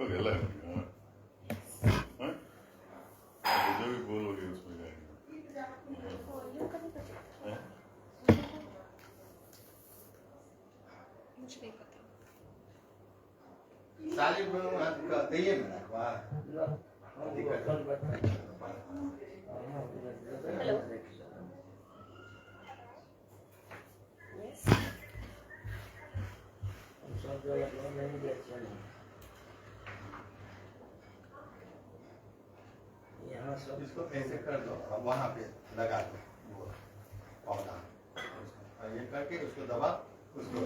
गला है जो भी बोलोगे उसमें जाएंगे। मुझे नहीं पता। साली का कहिए ना वाह हेलो। यस। इसको ऐसे कर दो और वहाँ पे लगा दो वो पौधा और ये करके उसको दबा उसको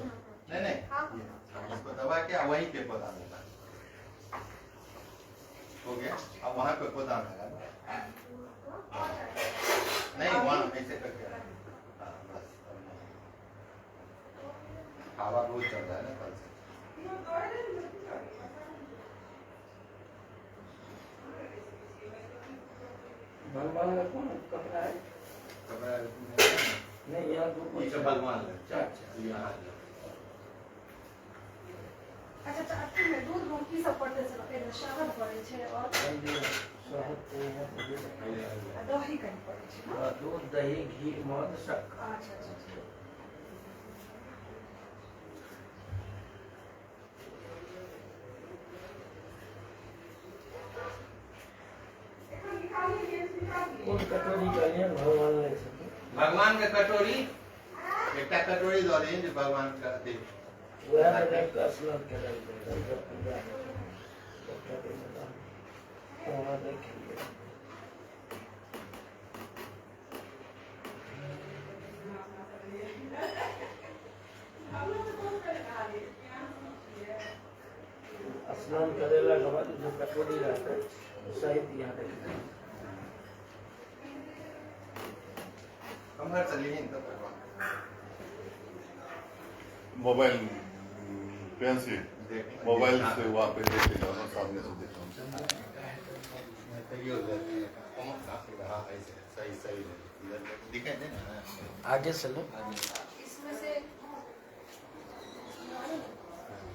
नहीं उसको दबा के वहीं पे पौधा लगा हो गया। अब वहाँ पे पौधा लगा नहीं वहाँ ऐसे करके हाँ बस हवा बहुत चल रहा है ना कल से। भगवान का कौन कपड़ा है? कपड़ा नहीं यहाँ तो भगवान अच्छा दूध की सब पड़ते से शहद पड़े छे और दही कहीं पड़े छे ना दूध दही घी मध शक्कर। अच्छा कौन कटोरी चाहिए भगवान ले सके? भगवान का कटोरी एक कटोरी दो दी जो भगवान का दे वह में का स्नान कर स्नान करेला के बाद जो कटोरी रहता है सहित यहाँ रखें। हम घर चलिए तो भगवान मोबाइल पेन से मोबाइल से वहाँ पे देखे जाओ सामने से देखो सही सही दिखाई दे ना आगे से लो। इसमें से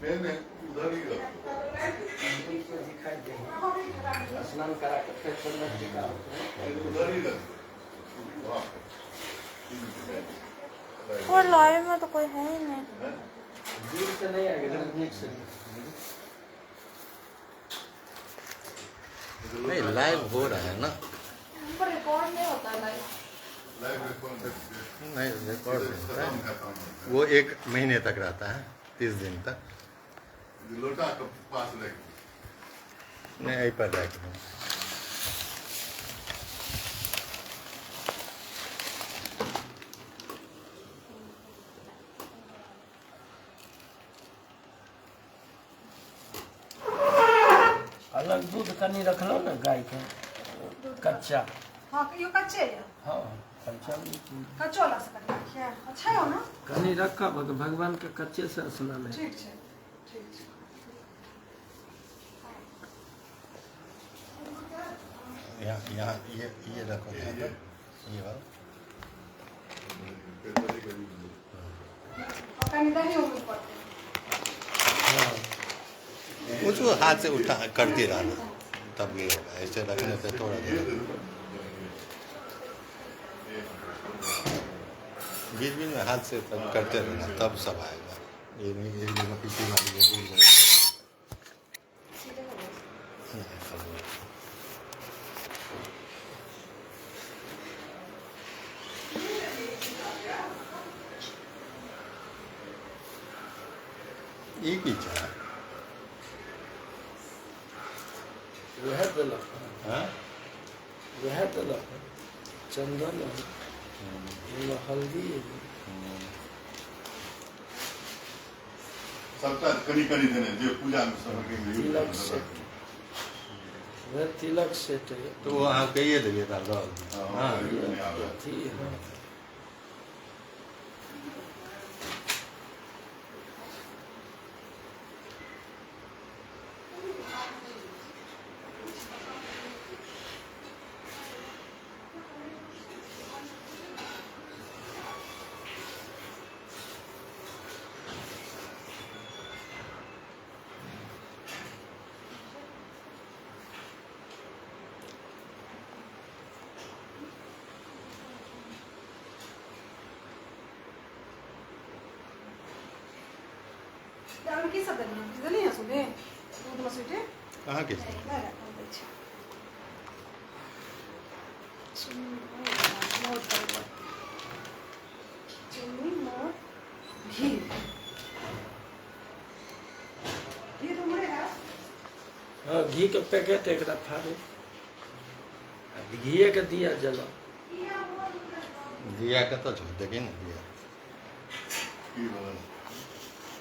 पेन है उधर ही रखो। दिखाई दे स्नान करा कर फिर चलना टीका उधर ही रखो वहाँ पे। और लाइव में तो कोई है ही नहीं। दूर से नहीं आएगा नजदीक से। नहीं लाइव हो रहा है ना पर रिकॉर्ड नहीं होता लाइव नहीं रिकॉर्ड वो 1 महीने तक रहता है 30 दिन तक लोटा के पास लेके नहीं यहीं पर रख अलग दूध कनी रख लो ना गाय के कच्चा। हाँ यो कच्चे है हाँ कच्चा कच्चो ला सकते हैं अच्छा हो ना कनी रखा भगवान के कच्चे से स्नान है। ठीक है यहाँ ये रखो यहाँ पर ये वाला कहीं दही उम्मीद पड़ते उसको हाथ से उठा करती रहना तब ये होगा ऐसे रखने से थोड़ा देर बीच बीच में हाथ से तब करते रहना तब सब आएगा ये नहीं एक दिन पीछे मारी एक ही चाह वह तलक हाँ वह तलक चंदन हल्दी सबका करी करी देने जो पूजा में सब तिलक से वह तिलक से तो वो आप कहिए देंगे हाँ थी हाँ दारू की सब देना जल्दी है सुने दूध में स्वीट कहाँ के मैं रखा हूँ अच्छा सुन नोट कर चीनी नमक घी घी तो मेरे है हाँ घी के पैकेट एक फाड़े घी के दिया जला दिया का तो छोड़ देगी ना दिया की बोला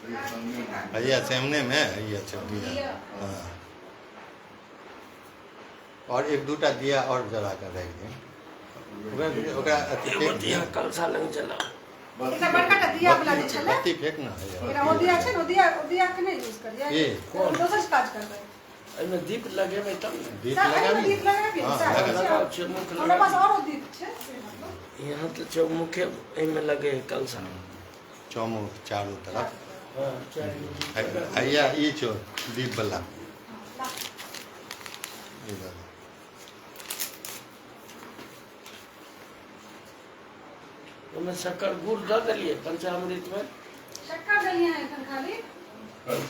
ये सामने भैया सामने में ये अच्छा दिया हाँ और एक दूटा दिया और जला कर रख दी ओकरा अथी एगो फेंक दिया कलसा लग जला एकटा बड़का टा दिया वाला जे छले बत्ती फेंक ना एकरा वो दिया छै ओ दिया के नहीं यूज करिए ये कौन दोसर काज करबै एमे दीप लगेबै तब ने दीप लगाबी दीप लगाबी हाँ, सर लगा। लगाओ चौमुख हमरा पास लगा और दीप छै से मतलब यहाँ तो चौमुखे एमे लगे है कलसा चौमुख चारों तरफ हाँ चार भैया ये चो दीप वाला इधर ओमे शक्कर गुड़ दऽ देलिए पंचामृत में शक्कर देलिए हैं एखन खाली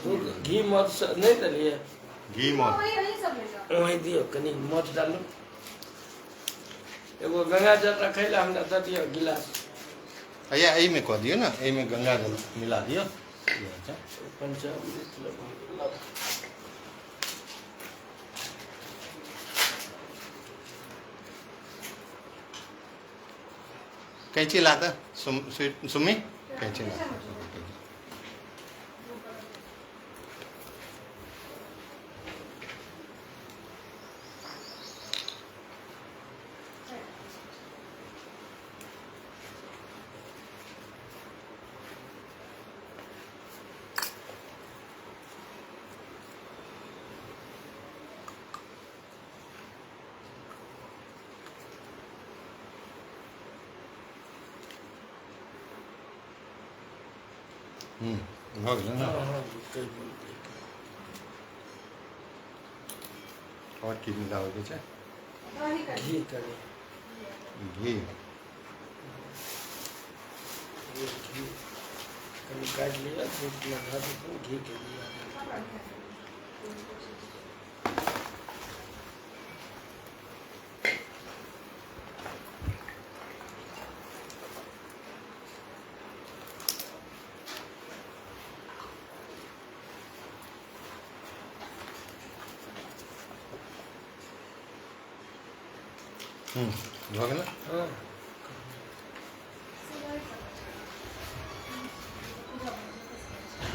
दूध घी मध से नहीं देलिए घी मत वही सब ले जाओ वहीं दियो कनी मध डालो एगो गंगा जल रखे ला हमरा दऽ दियो गिलास भैया यही में कह दियो ना यही में गंगा जल मिला दियो ये अच्छा पंचामृत लगा कैंची लाता सुमी कैंची लाता हो गया ना और की मिलाओगे चे वही कर घी करे घी घी कनी काट लिया दूध लगा दो घी के दिया हो गया ना हाँ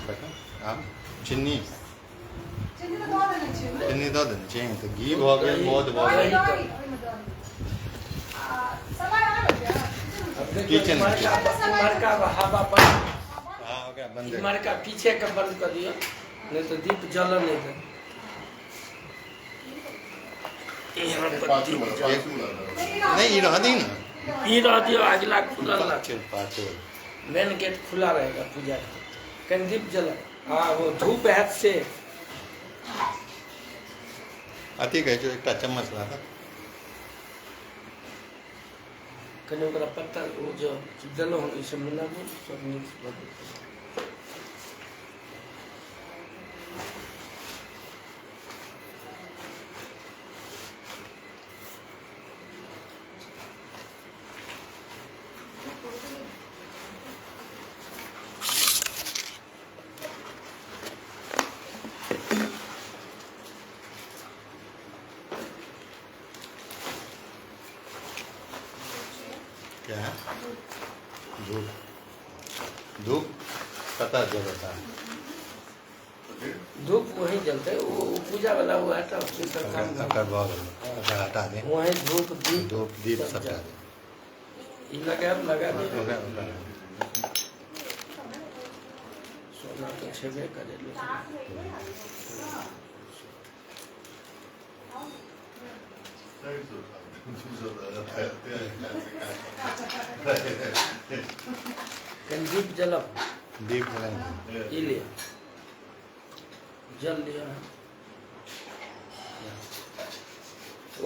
देखो आब चीनी चीनी तो दो देने छै चीनी दऽ देने चाहिए तो घी भऽ गेल मध भऽ वही गेल ओहिमे दो समय आ गया किचन में मरका हवा पर हाँ ओकरा बंद कर। मरका पीछे के बंद कर दियो नहीं तो दीप जल नहीं दे यहाँ पर पाँचों दीप वाला जल पाँचों वाला नहीं ये रह दी ना ई रह दियो अगला खुला ला पाँचों मेन गेट खुला रहेगा पूजा का कहीं दीप जला हाँ वो धूप है से अति कहे जो एक चम्मच ला था कहीं ओकरा पत्ता वो जो जलो हम इसे मिला दो सब मिक्स कर दो क्या है धूप धूप पता जलता है धूप वहीं जलते वो पूजा वाला हुआ है तो उसके सब काम अकर भऽ गेल ओकरा हटा दे वहीं धूप दीप धूप दीप सब सटा जल। दे ई लगा दे ओकरा ओकरा सोना तो छेबे करे लेकिन कहीं दीप जलब दीप लगाएंगे ई लिया जल लिया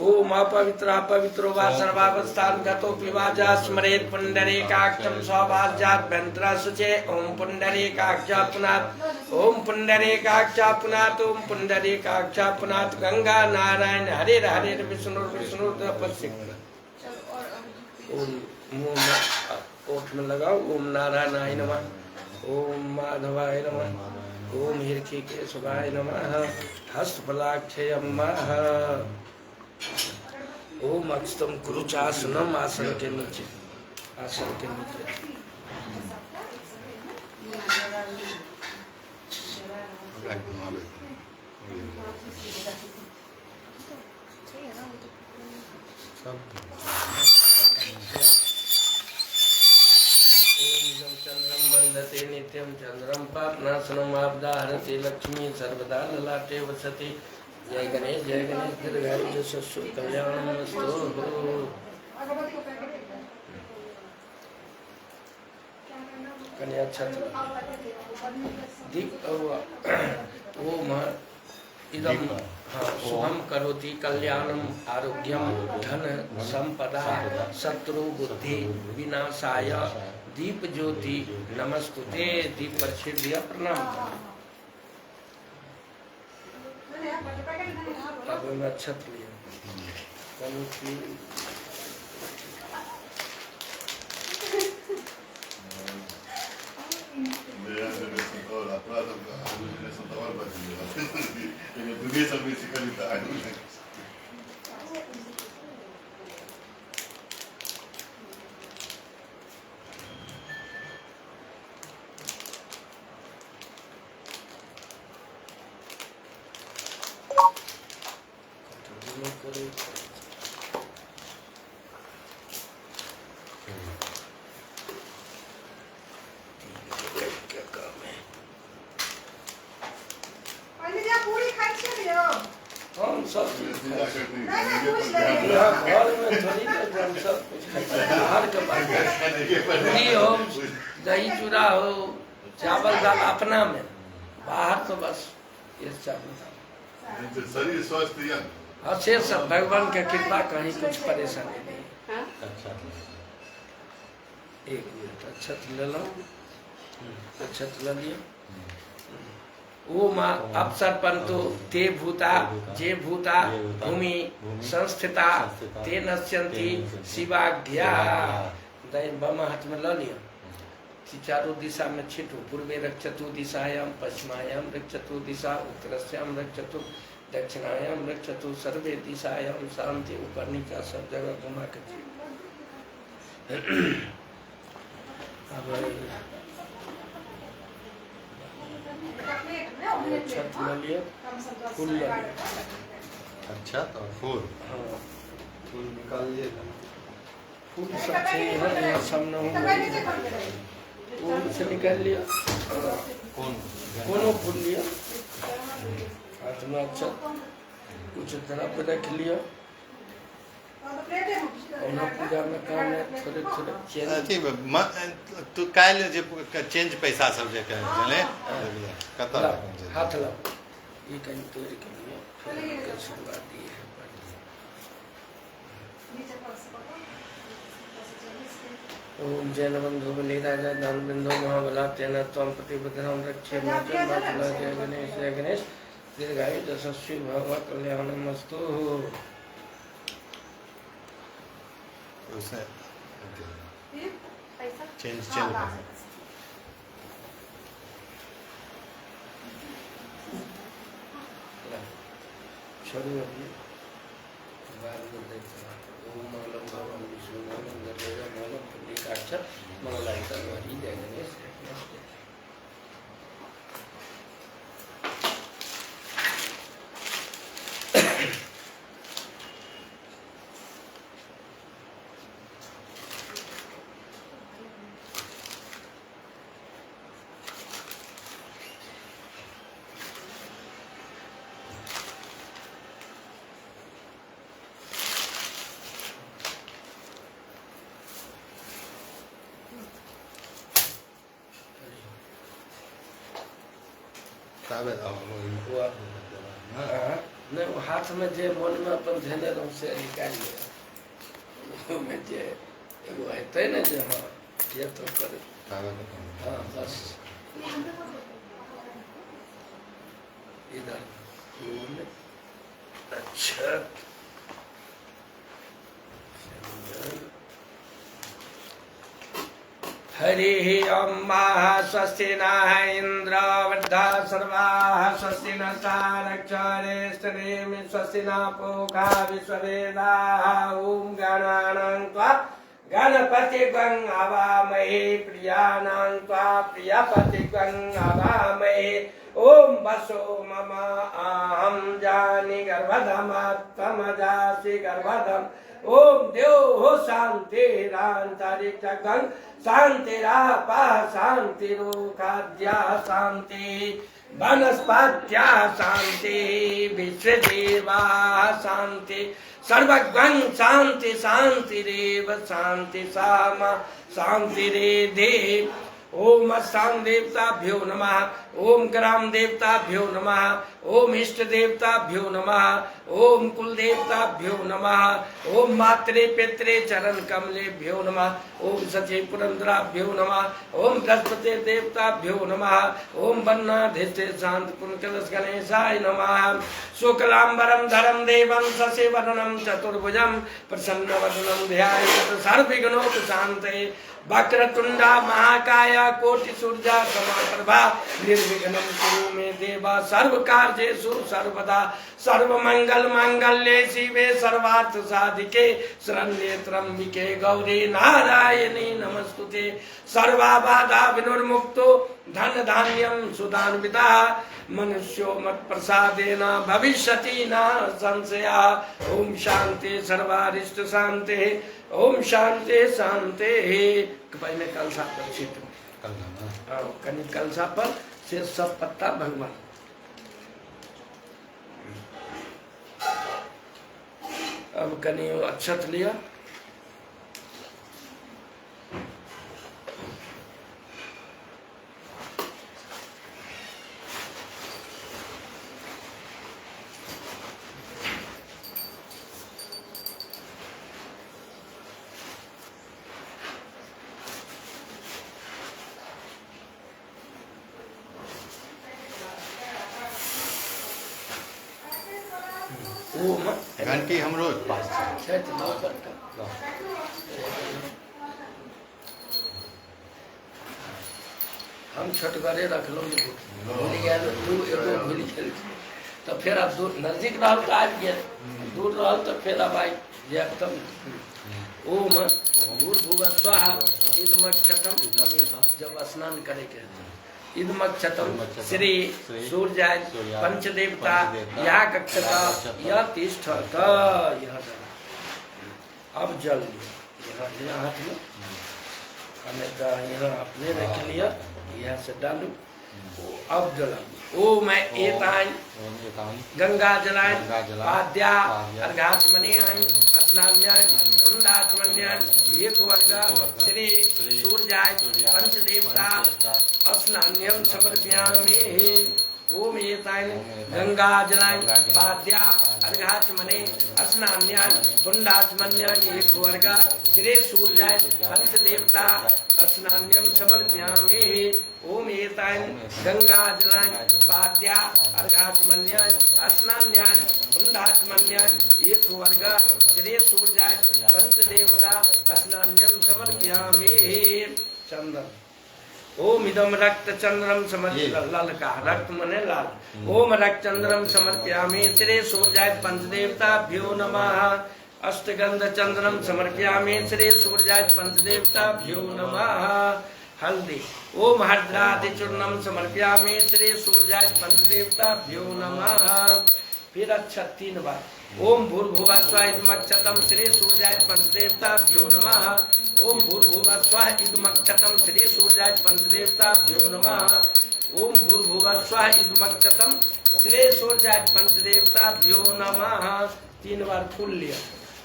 ओम अपवित्र पवित्रो वा सर्वावस्थान गतो पिवाजा स्मरेत पुंडरीकाक्षं सौभाग्याभ्यंतरा शुचे ओम पुंडरीकाक्षा पुनात् ओम पुंडरीकाक्षा पुनात् ओम पुंडरीकाक्षा पुनात् गंगा नारायण हरे हरे विष्णु विष्णु तपस्या ओम मुंह में ओठ में लगाओ ओम नारायणाय नमः ओम माधवाय नमः ओम हिरण्यकेशवाय नमः हस्तफलाक्षय नमः ओम अक्षतम कुरुचासनम आसन के नीचे चंद्रम वंदते नित्यम चंद्रम पापनाशनम आपदा हरते लक्ष्मी सर्वदा ललाटे वसति जय गणेश दीर्घायु यशस्वी कल्याणमस्तु कन्या छत्र दीप ओम इदम शुभम करोति कल्याणम आरोग्यम धन संपदा शत्रु बुद्धि विनाशाय दीप ज्योति नमस्तुते दीप पर छिड़ दिया प्रणाम अब मैं छत लिया दही चूड़ा हो चावल दाल अपना में बाहर तो बस ये चावल शरीर स्वस्थ हाँ से सब भगवान के कृपा कहीं कुछ परेशानी नहीं। एक मिनट अक्षत ले लो अक्षत ले लिया ओम अवसर पंतो ते भूता जे भूता भूमि संस्थिता ते नश्यन्ति शिवाज्ञा दैन बम हाथ में ल लिया चारों दिशा में छिटो पूर्वे रक्षतु दिशायाम पश्चिमायाम रक्षतु दिशा उत्तरस्याम रक्षतु दक्षिणायाम रक्षतु सर्वे दिशायाम शांति ऊपर नीचा सब जगह घुमा के छत में लिया फूल लिया अच्छा तो फूल फूल निकालिए फूल सब चाहिए है यहाँ सामने फूल से निकाल लिया कौन फूल लिया हाथ में अच्छा कुछ तरफ रख लिया पूजा में काम है थोड़े थोड़े तू काल जे चेंज पैसा सब जे करे कत हाथ लाओ ये कहीं तोड़ के लिए फिर शुरुआत दी है ओम जैन बंधु बलि राजा धन बिंदु महाबला तेना त्वं प्रतिबद्धं रक्षे मातुला जय गणेश दीर्घायु यशस्वी भव कल्याणमस्तु चेंज शुरू अभी बार देखते ओम मंगलम भगवान विष्णु मंगलम पुंडरीकाक्षर मंगलायतन जय गणेश Sabe, नहीं वो हाथ में जे मन में अपन धेने रहो से निकाल लिया में जे एगो हेतै ने जे हाँ ये तो करे हाँ बस इधर अच्छा हरि अम्मा स्वस्ति नः इंद्र वृद्धा सर्वाः स्वस्ति न सारक्षरेस्तनेमि स्वस्ति न पूषा विश्ववेदाः ॐ गणानां त्वा गणपतिं हवामहे प्रियाणां त्वा प्रियपतिं हवामहे ॐ वसो मम अहं जानि गर्भधमात्मजासि गर्भधम् ओम देव शांतिरांतरिक्षं शांतिरापः शांतिरुखाद्या शांति वनस्पत्या शांति विश्वदेवा शांति सर्वज्ञं शांति शांतिरेव शांति सामा शांतिरेधि ओम स्थान देवताभ्यो नमः ओम ग्राम देवताभ्यो नमः ओम इष्ट देवताभ्यो नमः ओम कुल देवताभ्यो नमः ओम मात्रे पित्रे चरण कमलेभ्यो नमः ओम सचे पुरंदराभ्यो नमः ओम बृहस्पति देवताभ्यो नमः ओम वन्नाधिष्ठे शांत पुण्यकलश गणेशाय नमः शुक्लांबरम धरम देवं शशिवर्णं चतुर्भुजं प्रसन्नवदनं ध्यायेत् सर्वविघ्नोपशान्तये वक्रतुंडा महाकाय कोटि सूर्या समप्रभा निर्विघ्नं कुरु मे देवा सर्व कार्येषु सर्वदा सर्वमंगल मांगल्ये शिवे सर्वार्थ साधिके शरण्ये त्र्यंबिके गौरी नारायणी नमस्तुते सर्वबाधा विनिर्मुक्तो धन धान्यं सुदान्विता मनुष्यो मत प्रसादेन भविष्यति न संशयः ओम शांति सर्वारिष्ट शांति ओम शांति शांति पहले कलशा पर कहीं कलशा पर से सब पत्ता भगवान अब कहीं अक्षत लिया घंटी हम रोज पास हम छटगरे रख लो भूल गया तू एगो भूल गेल तो फिर अब दूर नजदीक रहल तो आबि गेल दूर रहल तो फिर अब आई जे तब ओम भूर्भुवस्वः इदमक्षतम् जब स्नान करे के इदमक्षतम् श्री सूर्याय पंचदेवता या कक्षता या तिष्ठत यह अब जल लिया हाथ में हमें यहाँ अपने रख लिया यहाँ से डालू अब जला ओम एतान गंगा जलाय पाद्या अर्घाचमनीयान स्नान्यान कुंडाचमन्यान एक वर्ग श्री सूर्याय पंचदेवता स्नान्यं समर्पयामि ओम एतान गंगा जलाय पाद्या अर्घाचमने स्नान्यान कुंडाचमन्यान एक वर्ग श्री सूर्याय पंचदेवता स्नान्यं समर्पयामि ओम एतान गंगा जलाय पाद्या अर्घाचमन्यान स्नान्यान कुंडाचमन्यान एक वर्ग श्री सूर्याय पंचदेवता स्नान्यं समर्पयामि चंदन ओम इदम रक्त चंद्रम समर्पयामि लाल का रक्त मने लाल ओम रक्त चंद्रम समर्पयामि श्री सूर्याय पंचदेवताभ्यो नमः अष्टगंध चंद्रम समर्पयामि श्री सूर्याय पंचदेवताभ्यो नमः हल्दी ओम हर्द्रादि चूर्णम समर्पयामि श्री सूर्याय पंचदेवताभ्यो नमः फिर अच्छा 3 बार ओम भूर्भुवः स्वः इदमक्षतम् श्री सूर्याय पंचदेवताभ्यो नमः ओम भूर्भुवः स्वः इदमक्षतम् श्री सूर्याय पंचदेवताभ्यो नमः ओम भूर्भुवः स्वः इदमक्षतम् श्री सूर्याय पंचदेवताभ्यो नमः 3 बार फूल लिया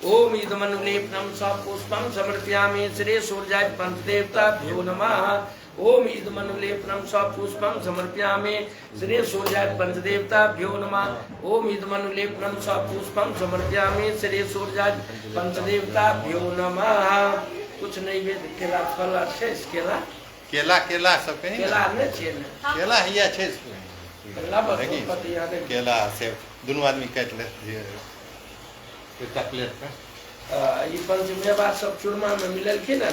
ओम इदमनुलेपनम सपुष्पम समर्पयामि श्री सूर्याय पंचदेवताभ्यो नमः ओम इदमनुलेपनम स्वपुष्पम समर्पयामि श्री सूर्याय पंचदेवताभ्यो नमः। ओम इदमनुलेपनम स्वपुष्पम समर्पयामि श्री सूर्याय पंचदेवताभ्यो नमः। कुछ नैवेद्य केला फल अच्छे केला केला केला सब कहीं केला नहीं चाहिए केला ही अच्छे केला सेब दोनों आदमी काट ले प्लेट पे ये पंचमेवा सब चूरमा में मिलल की ना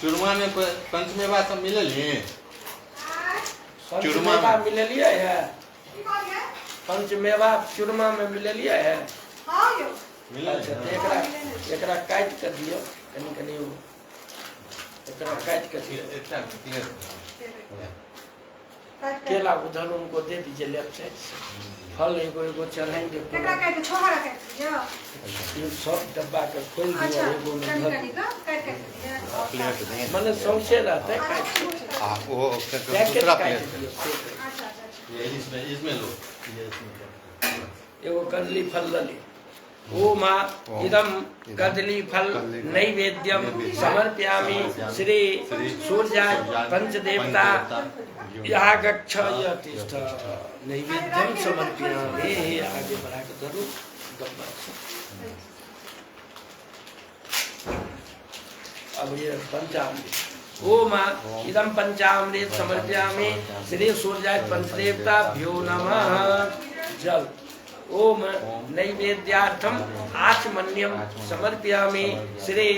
चूरमा में पंचमेवा सब मिलल ही पंचमेवा मिलल है पंचमेवा चूरमा में मिलल है अच्छा तो एकरा काट कर दियो कनी कनी एकरा काट कर दियो केला उधर उनको दे दीजिए लेफ्ट साइड से फल एगो एगो चढ़ाएंगे ये सब डब्बा के खोल दिया एगो में धर माने सौंसे रहता है वो दूसरा प्लेट ये इसमें लो एगो कदली फल लली ओम इदम कदली फल नैवेद्यम समर्पयामि श्री सूर्याय पंचदेवता यहाँ गच्छ यतिष्ठ नैवेद्यम समर्पयामि। आगे बढ़ा के जरूर अब ये पंचामृत ओम इदम पंचामृत समर्पयामि श्री सूर्याय पंचदेवताभ्यो नमः। जल ओम नैवेद्यार्थम आचमन्यम समर्पयामि श्री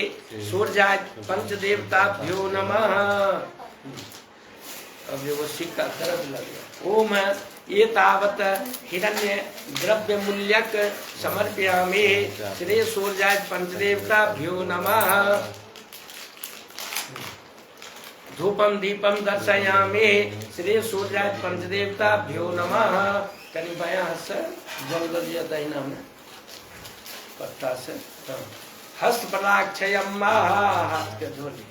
सूर्याय पंचदेवताभ्यो नमः। अब ये वो सिक्का दर्द लग गया। ओम एतावत् हिरण्य द्रव्य मूल्यक समर्पयामि श्री सूर्याय पंचदेवताभ्यो नमः। धूपम दीपम दर्शयामि श्री सूर्याय पंचदेवताभ्यो नमः। कहीं बाया से जल दिया दहिना में पत्ता से हस्त पराक्षयम हाथ के धोली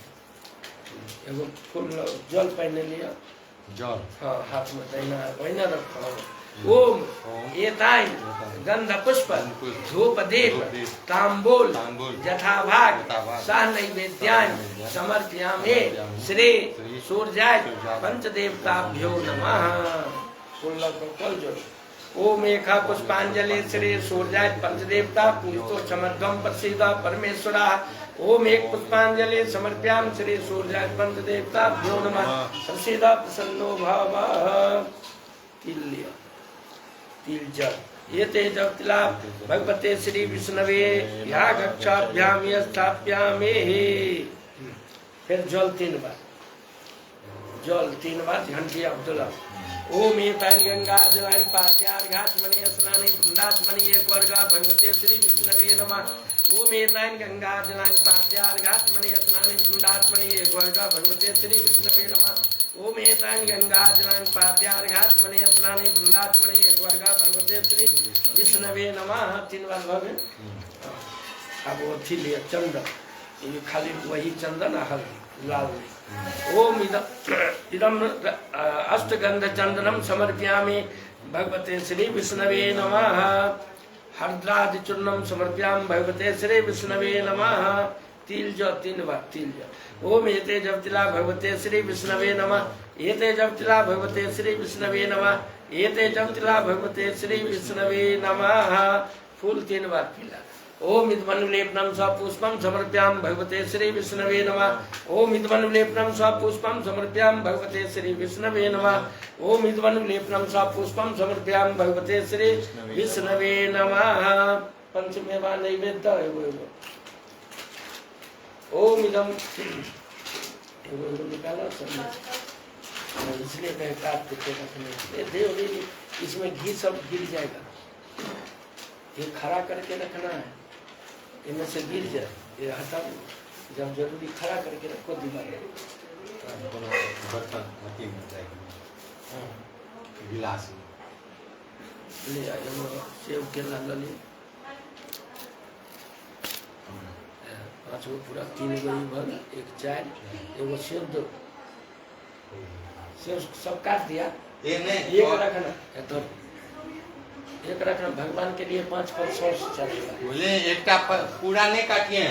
एगो फूल जल पहने लिया जल हाँ हाथ में दहिना वहीना रखो। ओम एताइन गंध पुष्प धूप दीप तांबूल यथाभाग सह नैवेद्यान समर्पयामि श्री सूर्याय पंचदेवताभ्यो नमः। कल जोड़ ओम एका पुष्पांजलि श्री सूर्याय पंचदेवता पूजितो समर्थम प्रसीद परमेश्वरा। ओम एक पुष्पांजलि समर्पयामि श्री सूर्याय पंचदेवताभ्यो नमः। प्रसीद प्रसन्नो भव। तिल लिया तिल जल ये तेज तिला भगवते श्री विष्णवे या कक्षाभ्याम स्थाप्यामि। फिर जल 3 बार घंटी अब्दुल्ला। ओम एतान गंगा जलान पाद्यार्घात्मनि स्नाने पुंडात्मनि एक वर्ग भगवते श्री विष्णवे नमः। ओम एतान गंगा जलान पाद्यार्घात्मनि स्नाने पुंडात्मनि एक वर्ग भगवते श्री विष्णवे नमः। ओम एतान गंगा जलान पाद्यार्घात्मनि स्नाने पुंडात्मनि एक वर्ग भगवते श्री विष्णवे नमः। 3 बार भवे। अब वो थी लिया चंदन ये खाली वही चंदन हल्दी लाल ओम इदम अष्टगंध चंदनम समर्पयामि भगवते श्री विष्णवे नमः। हरद्रादि चूर्णम समर्पयामि भगवते श्री विष्णवे नमः। तिल जो 3 बार तिल जो। ओम एते जपतिला भगवते श्री विष्णवे नमः। एते जपतिला भगवते श्री विष्णवे नमः। एते जपतिला भगवते श्री विष्णवे नमः। फूल 3 बार पीला। ओम इदमनुलेपनम स्वपुष्पम समर्पयामि भगवते श्री विष्णवे नमः। ओम इदमनुलेपनम स्वपुष्पम समर्पयामि भगवते श्री विष्णवे नमः। ओम इदमनुलेपनम स्वपुष्पम समर्पयामि भगवते श्री विष्णवे नमः। पंचमेवा नैवेद्य एगो ओम इदम एगो निकाला इसलिए मैं काट के रखने देव इसमें घी सब गिर जाएगा। ये खड़ा करके रखना है इनमें से गिर जाए ये हटा जब जरूरी खड़ा करके रखो दीवार गिलास ले आए सेव केला ले 5 गो पूरा 3 गो भर 1 4 एगो सेव 2 सेव सब काट दिया एक रखना तो एक रखना भगवान के लिए 5 फल 100 चलेगा। बोले एक पूरा नहीं काटिए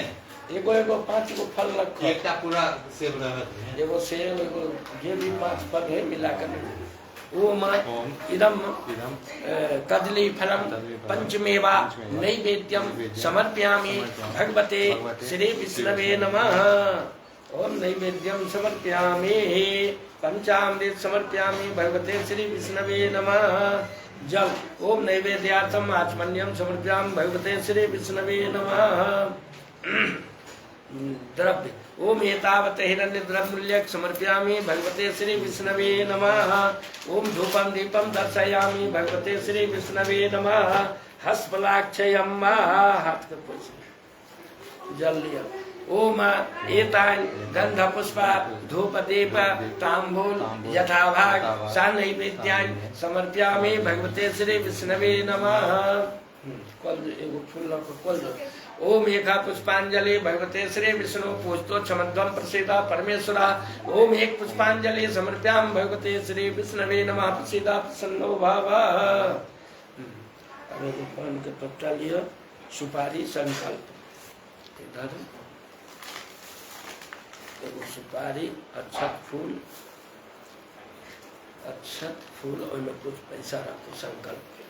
एगो एगो 5 गो फल रखो। एकटा पूरा सेब रहत है। एगो सेब एगो ये भी 5 फल है मिलाकर। ओम इदम कदली फलम पंचमेवा नैवेद्यम समर्पयामि भगवते श्री विष्णवे नमः। ओम नैवेद्यम समर्पयामि पंचामृत समर्पयामि भगवते श्री विष्णवे नमः। जल ओम नैवेद्यार्थम आचमन्यम समर्पयामि भगवते श्री विष्णवे नमः। द्रव्य ओम एतावत् हिरण्य द्रव्यमूल्यक समर्पयामि भगवते श्री विष्णवे नमः। ओम धूपम दीपम दर्शयामि भगवते श्री विष्णवे नमः। हस्पलाक्षयम हाथ के पोछ जल लिया। ओम एतान गंध पुष्प धूप दीप तांबूल यथाभाग सानैवेद्यान समर्पयामि भगवते श्री विष्णवे नमः। कल एगो फूल रखो कल। ओम एका पुष्पांजलि भगवते श्री विष्णु पूजतो क्षमध्वम प्रसीदा परमेश्वरा। ओम एक पुष्पांजलि समर्पयामि भगवते श्री विष्णवे नमः। प्रसीदा प्रसन्नो भावः। अरे पान के पत्ता लियो सुपारी संकल्प इधर एगो सुपारी अक्षत फूल और में कुछ पैसा रखो संकल्प के।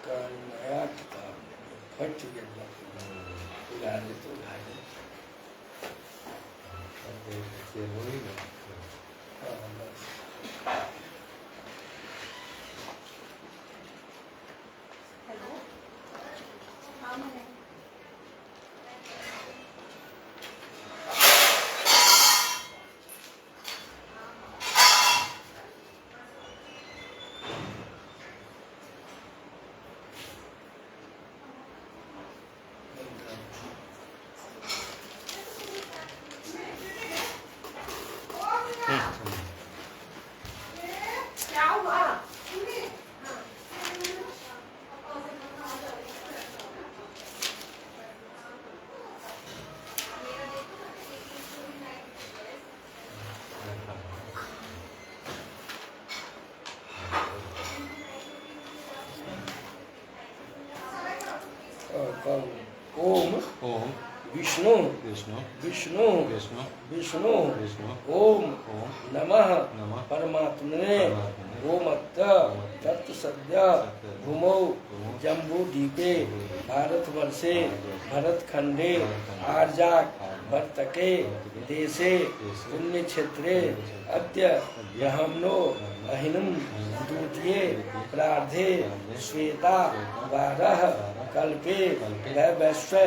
नया किताब फट गया गाड़ी तो गाड़ी हेलो हाँ मैंने क्या हुआ? ओम ओम विष्णु विष्णु विष्णु विष्णु विष्णु विष्णु ओम ओम नमः नमः परमात्मने ओमत्त तत् सद्य भूमौ जम्बू द्वीपे भारतवर्षे भरतखंडे आर्जाक वर्तके देशे पुण्य क्षेत्रे अद्य ब्रह्मणो अहिनम द्वितीये प्रार्धे श्वेता 12 कल्पे वैश्व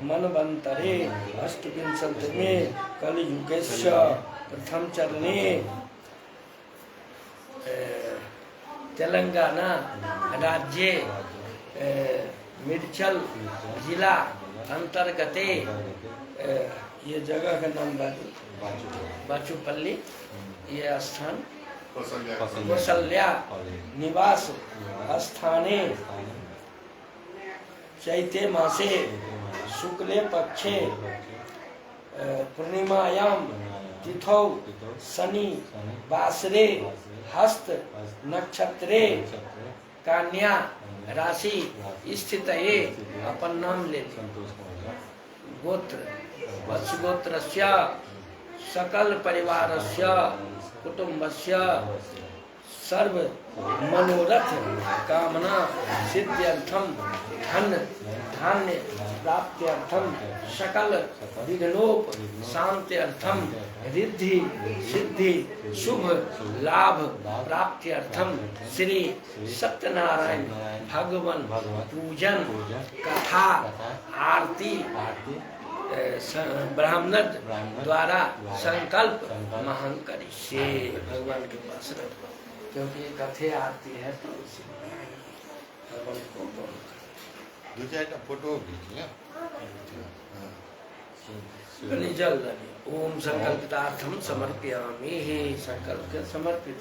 मनवंतरे अष्टविंशतिमे कलियुगस्य प्रथम चरणे तेलंगाना राज्ये मिर्चल जिला अंतर्गते ये जगह का नाम बाचूपल्ली ये स्थान कौशल्या निवास स्थाने चैते मासे शुक्ले पक्षे पूर्णिमायाम तिथौ शनि वासरे हस्त नक्षत्रे कन्या राशि स्थित ये अपन नाम ले गोत्र वत्सगोत्रस्य सकल परिवारस्य कुटुंबस्य सर्व मनोरथ कामना सिद्ध्यर्थम धन धान्य प्राप्त्यर्थम सकल विघ्नोप शांत्यर्थम रिद्धि सिद्धि शुभ लाभ प्राप्त्यर्थम श्री सत्यनारायण भगवान पूजन कथा आरती ब्राह्मण द्वारा संकल्प महं करिष्ये। भगवान के पास रखो क्योंकि ये कथे आती है तो भगवान को दो चार फोटो खींचिए। जल लगे ओम संकल्पितार्थम समर्पयामि हे संकल्प के समर्पित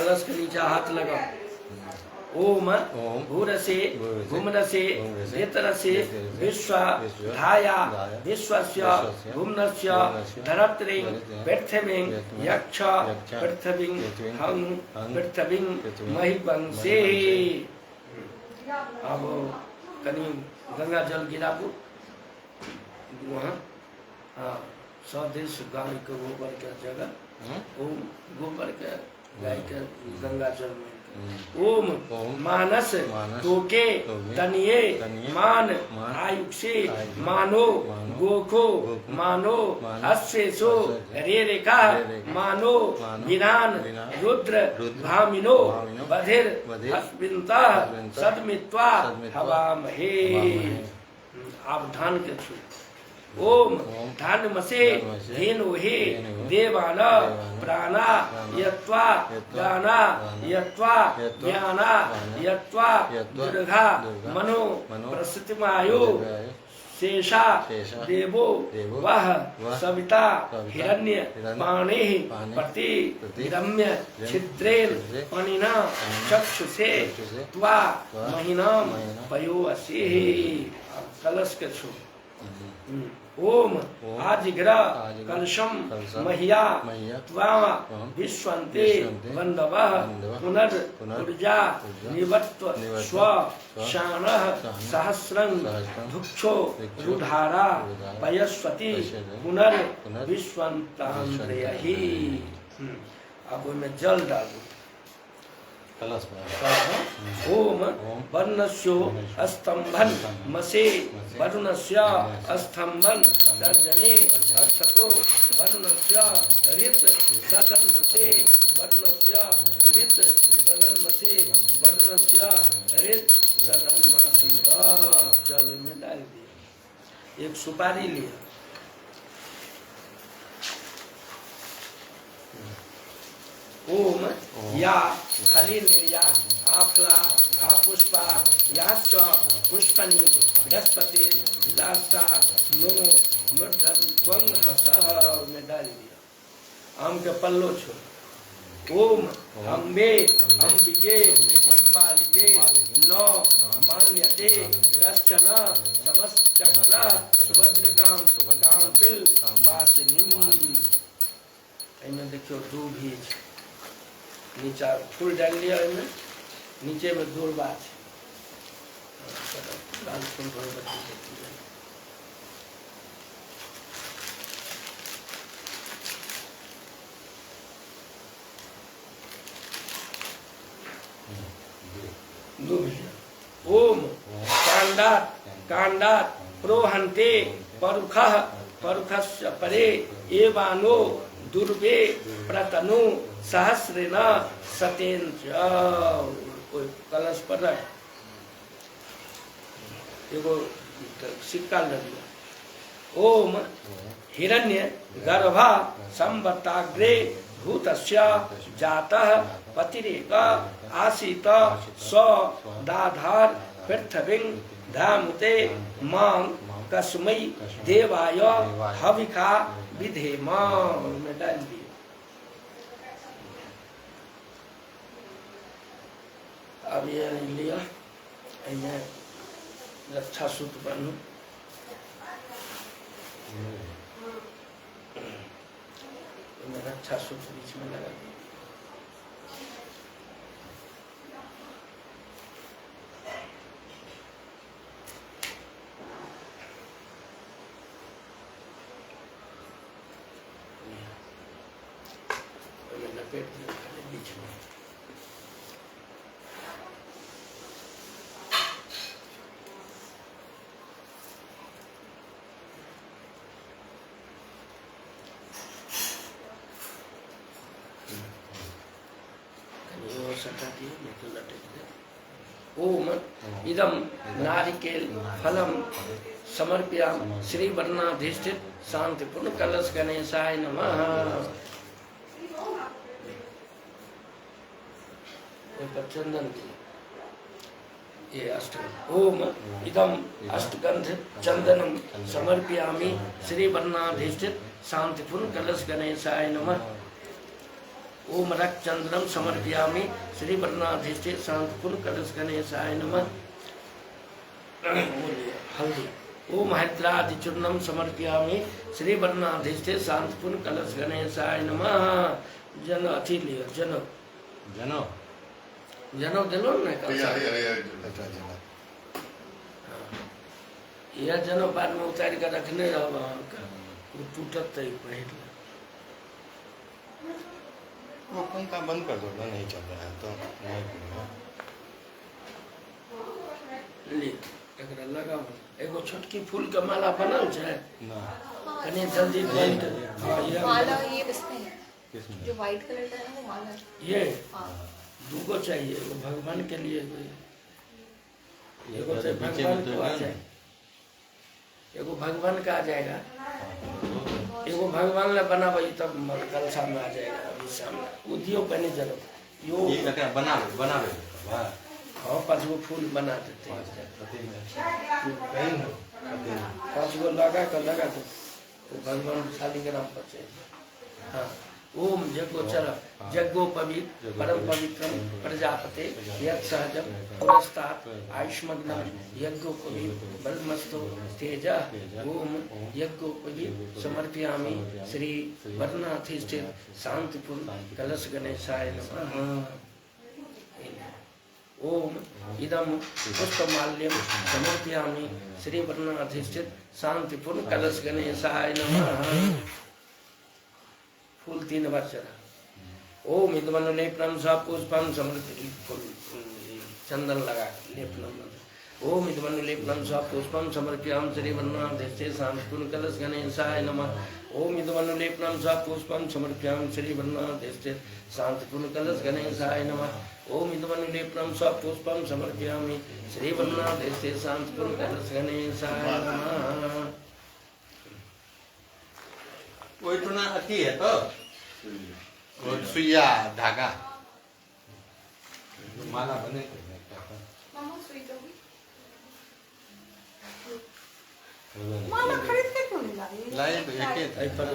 कलश के नीचे हाथ लगाओ। ओम भूरसे भूमनसे वेतरसे विश्व धाया विश्वस्य भूमनस्य धरत्रि पृथ्वीं यक्ष पृथ्वीं हं पृथ्वीं महिवंसे। अब कहीं गंगा जल गिराबू वहाँ स्वदेश गाय के गोबर के जगह गोबर के गाय के गंगा जल में ओम मानस तोके तनिये मान आयुषे मानो गोखो मानो अश्वेशो रेरेका मानो विरान रुद्र भामिनो बधिर हस्विंता सदमित्वा हवामहे। आप धान के छू। ओम धानमसे धेनुहे देवान प्राणा यत्वा गाना यत्वा ज्ञाना यत्वा दुर्गा मनो प्रसृतिमायो शेषा देवो वह सविता हिरण्य पाणे पति रम्य छिद्रेन पनिना चक्षुषे त्वा महीनाम पयो असी। कलश के छू। ओम आजिग्रा कलशम महिया त्वा विश्वन्ते बंधवः पुनर्जा निवत्व स्व शानः सहस्रं धुक्षो रुधारा पयस्वती पुनर्विश्वन्तान्द्रयहि। अब में जल डालो कलश में। ओम वर्णस्यो स्तंभन मसे वरुणस्य स्तंभन तर्जने अर्थको वरुणस्य ऋत सदन मसे वरुणस्य ऋत सदन मसे वरुणस्य ऋत सदन मासीदा। जल में डाल दिया। एक सुपारी लिया। ओम या हरि निर्या आफला आपुष्पा याश्च पुष्पनी बृहस्पति विलासा नो मृधन त्वं हसः में डाल दिया। आम के पल्लो छोड़। ओम अम्बे अंबिके अम्बालिके नौ मान्यते कश्चन समस्तचक्र सुभद्रिकाम कामपिल वासिनी। इनमें देखियो दो भी नीचा फूल डाल लिया इनमें नीचे में दो बात ओम कांडात कांडात प्रोहन्ते परुखः परुखस्य परे एवानो दुर्वे प्रतनु सहस्रेण सतेन। कोई कलश पर एगो सिक्का लगिया। ओम हिरण्य गर्भा संवत्ताग्रे भूतस्य जातः पतिरेक आसीत स दाधार पृथ्वीं धामुते मां कस्मै देवाय हविखा विधेम में डाल दिया। अब ये लिया इन्हें रक्षा सूत्र बनो। रक्षा सूत्र बीच में लगा दिया। लपेट दिया बीच में। ओम इदम नारिकेल फलम समर्पयाम श्री वर्णाधिष्ठित शांतिपूर्ण कलश गणेशाय नमः। चंदन की ये अष्टगंध। ओम इदम अष्टगंध चंदनम समर्पयामि श्री वर्णाधिष्ठित शांतिपूर्ण कलश गणेशाय नमः। ओम रक्तचंद्रम समर्पयामि श्री वर्णाधिष्ठित शांतपुर कलश गणेशाय नमः। हल्दी। ओम हरिद्रादि चूर्णम समर्पयामि श्री वर्णाधिष्ठित शांतपुर कलश गणेशाय नमः। जन अथी लियो जनो जनो जनो दिलो ने यह जनो बाद में उतार कर रखने टूटत तो पहिर वो पंखा बंद कर दो ना, नहीं चल रहा है तो नहीं करूँगा। ले एकरा लगाओ। एगो छोटकी फूल के माला बनल छै ना कनी जल्दी बंद। हां ये माला ये इसमें किसमें जो व्हाइट कलर का है वो माला है। ये हाँ दूगो चाहिए, एगो भगवान के लिए एगो से पीछे भगवान में को आ जाए, एगो भगवान का आ जाएगा, एगो भगवान ला बनाबई तब कलशा में आ जाएगा। अभी सामने उदियो पहले जरो यो ये क्या बना दे वाह। हाँ 5 गो फूल बना देते हैं। 5 गो लगा दो तो भगवान शालिग्राम पर चाहिए। हाँ ओम जगो चर जगो पवित्र परम पवित्रम प्रजापते यत् सहजम पुरस्तात् आयुष्मग्नम यज्ञोपवीत बलमस्तो तेज। ओम यज्ञोपवीत समर्पयामि श्री वर्णाधिष्ठित शांतिपुर कलश गणेशाय नमः। ओम इदम पुष्पमाल्यम समर्पयामि श्री वर्णाधिष्ठित शांतिपुर कलश गणेशाय नमः। फूल 3 बार चढ़ा। ओम इदमनु लेपनम स पुष्पम समर्पयामि चंदन लगा लेपनम। ओम इदमनु लेपनम स पुष्पम समर्पयामि श्री वर्णाधिष्ठित शांतिपुर कलश गणेशाय नमः। ओम इदमनु लेपनम स पुष्पम समर्पयामि श्री वर्णाधिष्ठित शांतिपुर कलश गणेशाय नमः। ओम इदमनु लेपनम स पुष्पम समर्पयामि श्री वर्णाधिष्ठित शांतिपुर कलश गणेशाय नमः। वो इतना अच्छी है तो वो सुइया धागा माला बने मामा स्वीट होगी। माला खरीद के क्यों नहीं लाई? लाए तो एक ही आई पर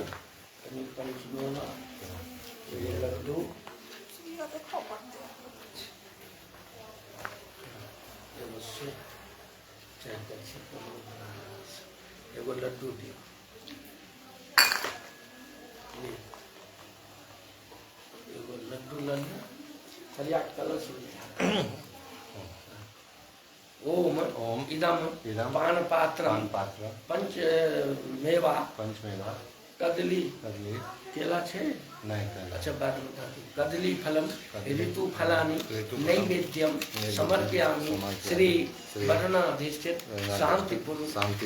पंचमेवा ये लड्डू ये देखो पड़ते हैं। एगो से चाय का छिपा एगो लड्डू दियो। एगो लड्डू लड्डू हरिया कलश ओम ओम इदम इदम पान पात्र पात्र पंच मेवा पंचमेवा कदली कदली केला छे नहीं कर अच्छा बात बता दूं। कदली फलम ऋतु फलानि नैवेद्यम समर्पयामि श्री वर्णाधिष्ठित शांतिपुर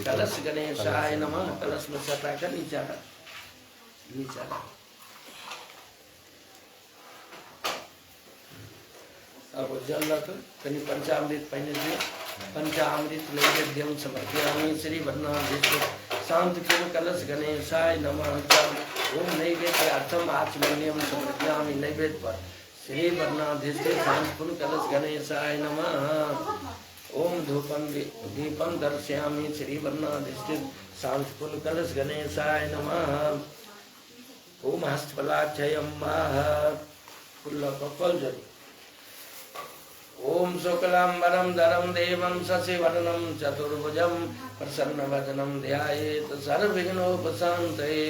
कलश गणेशाय नमः। कलश में सटा कर नीचा अब जल रख कहीं पंचामृत पहने दिए। पंचामृत नैवेद्यम समर्पयामि श्री वर्णाधिष्ठित शांतिपुर कलश गणेशाय नमः। ओम नैवेद्यार्थम आचमन्यम समर्पयामि नैवेद्य पर श्री वर्णाधिष्ठित शांतिपुर कलश गणेशाय नमः। ओम धूपम दीपम दर्शयामि श्री वर्णाधिष्ठित शांतिपुर कलश गणेशाय नमः। ओम हस्तफलाक्षयं फुल्ल कपल जल। ओम शुक्लांबरं धरं देवं शशिवर्णं चतुर्भुजं प्रसन्नवदनं ध्यायेत् सर्वविघ्नोपशान्तये।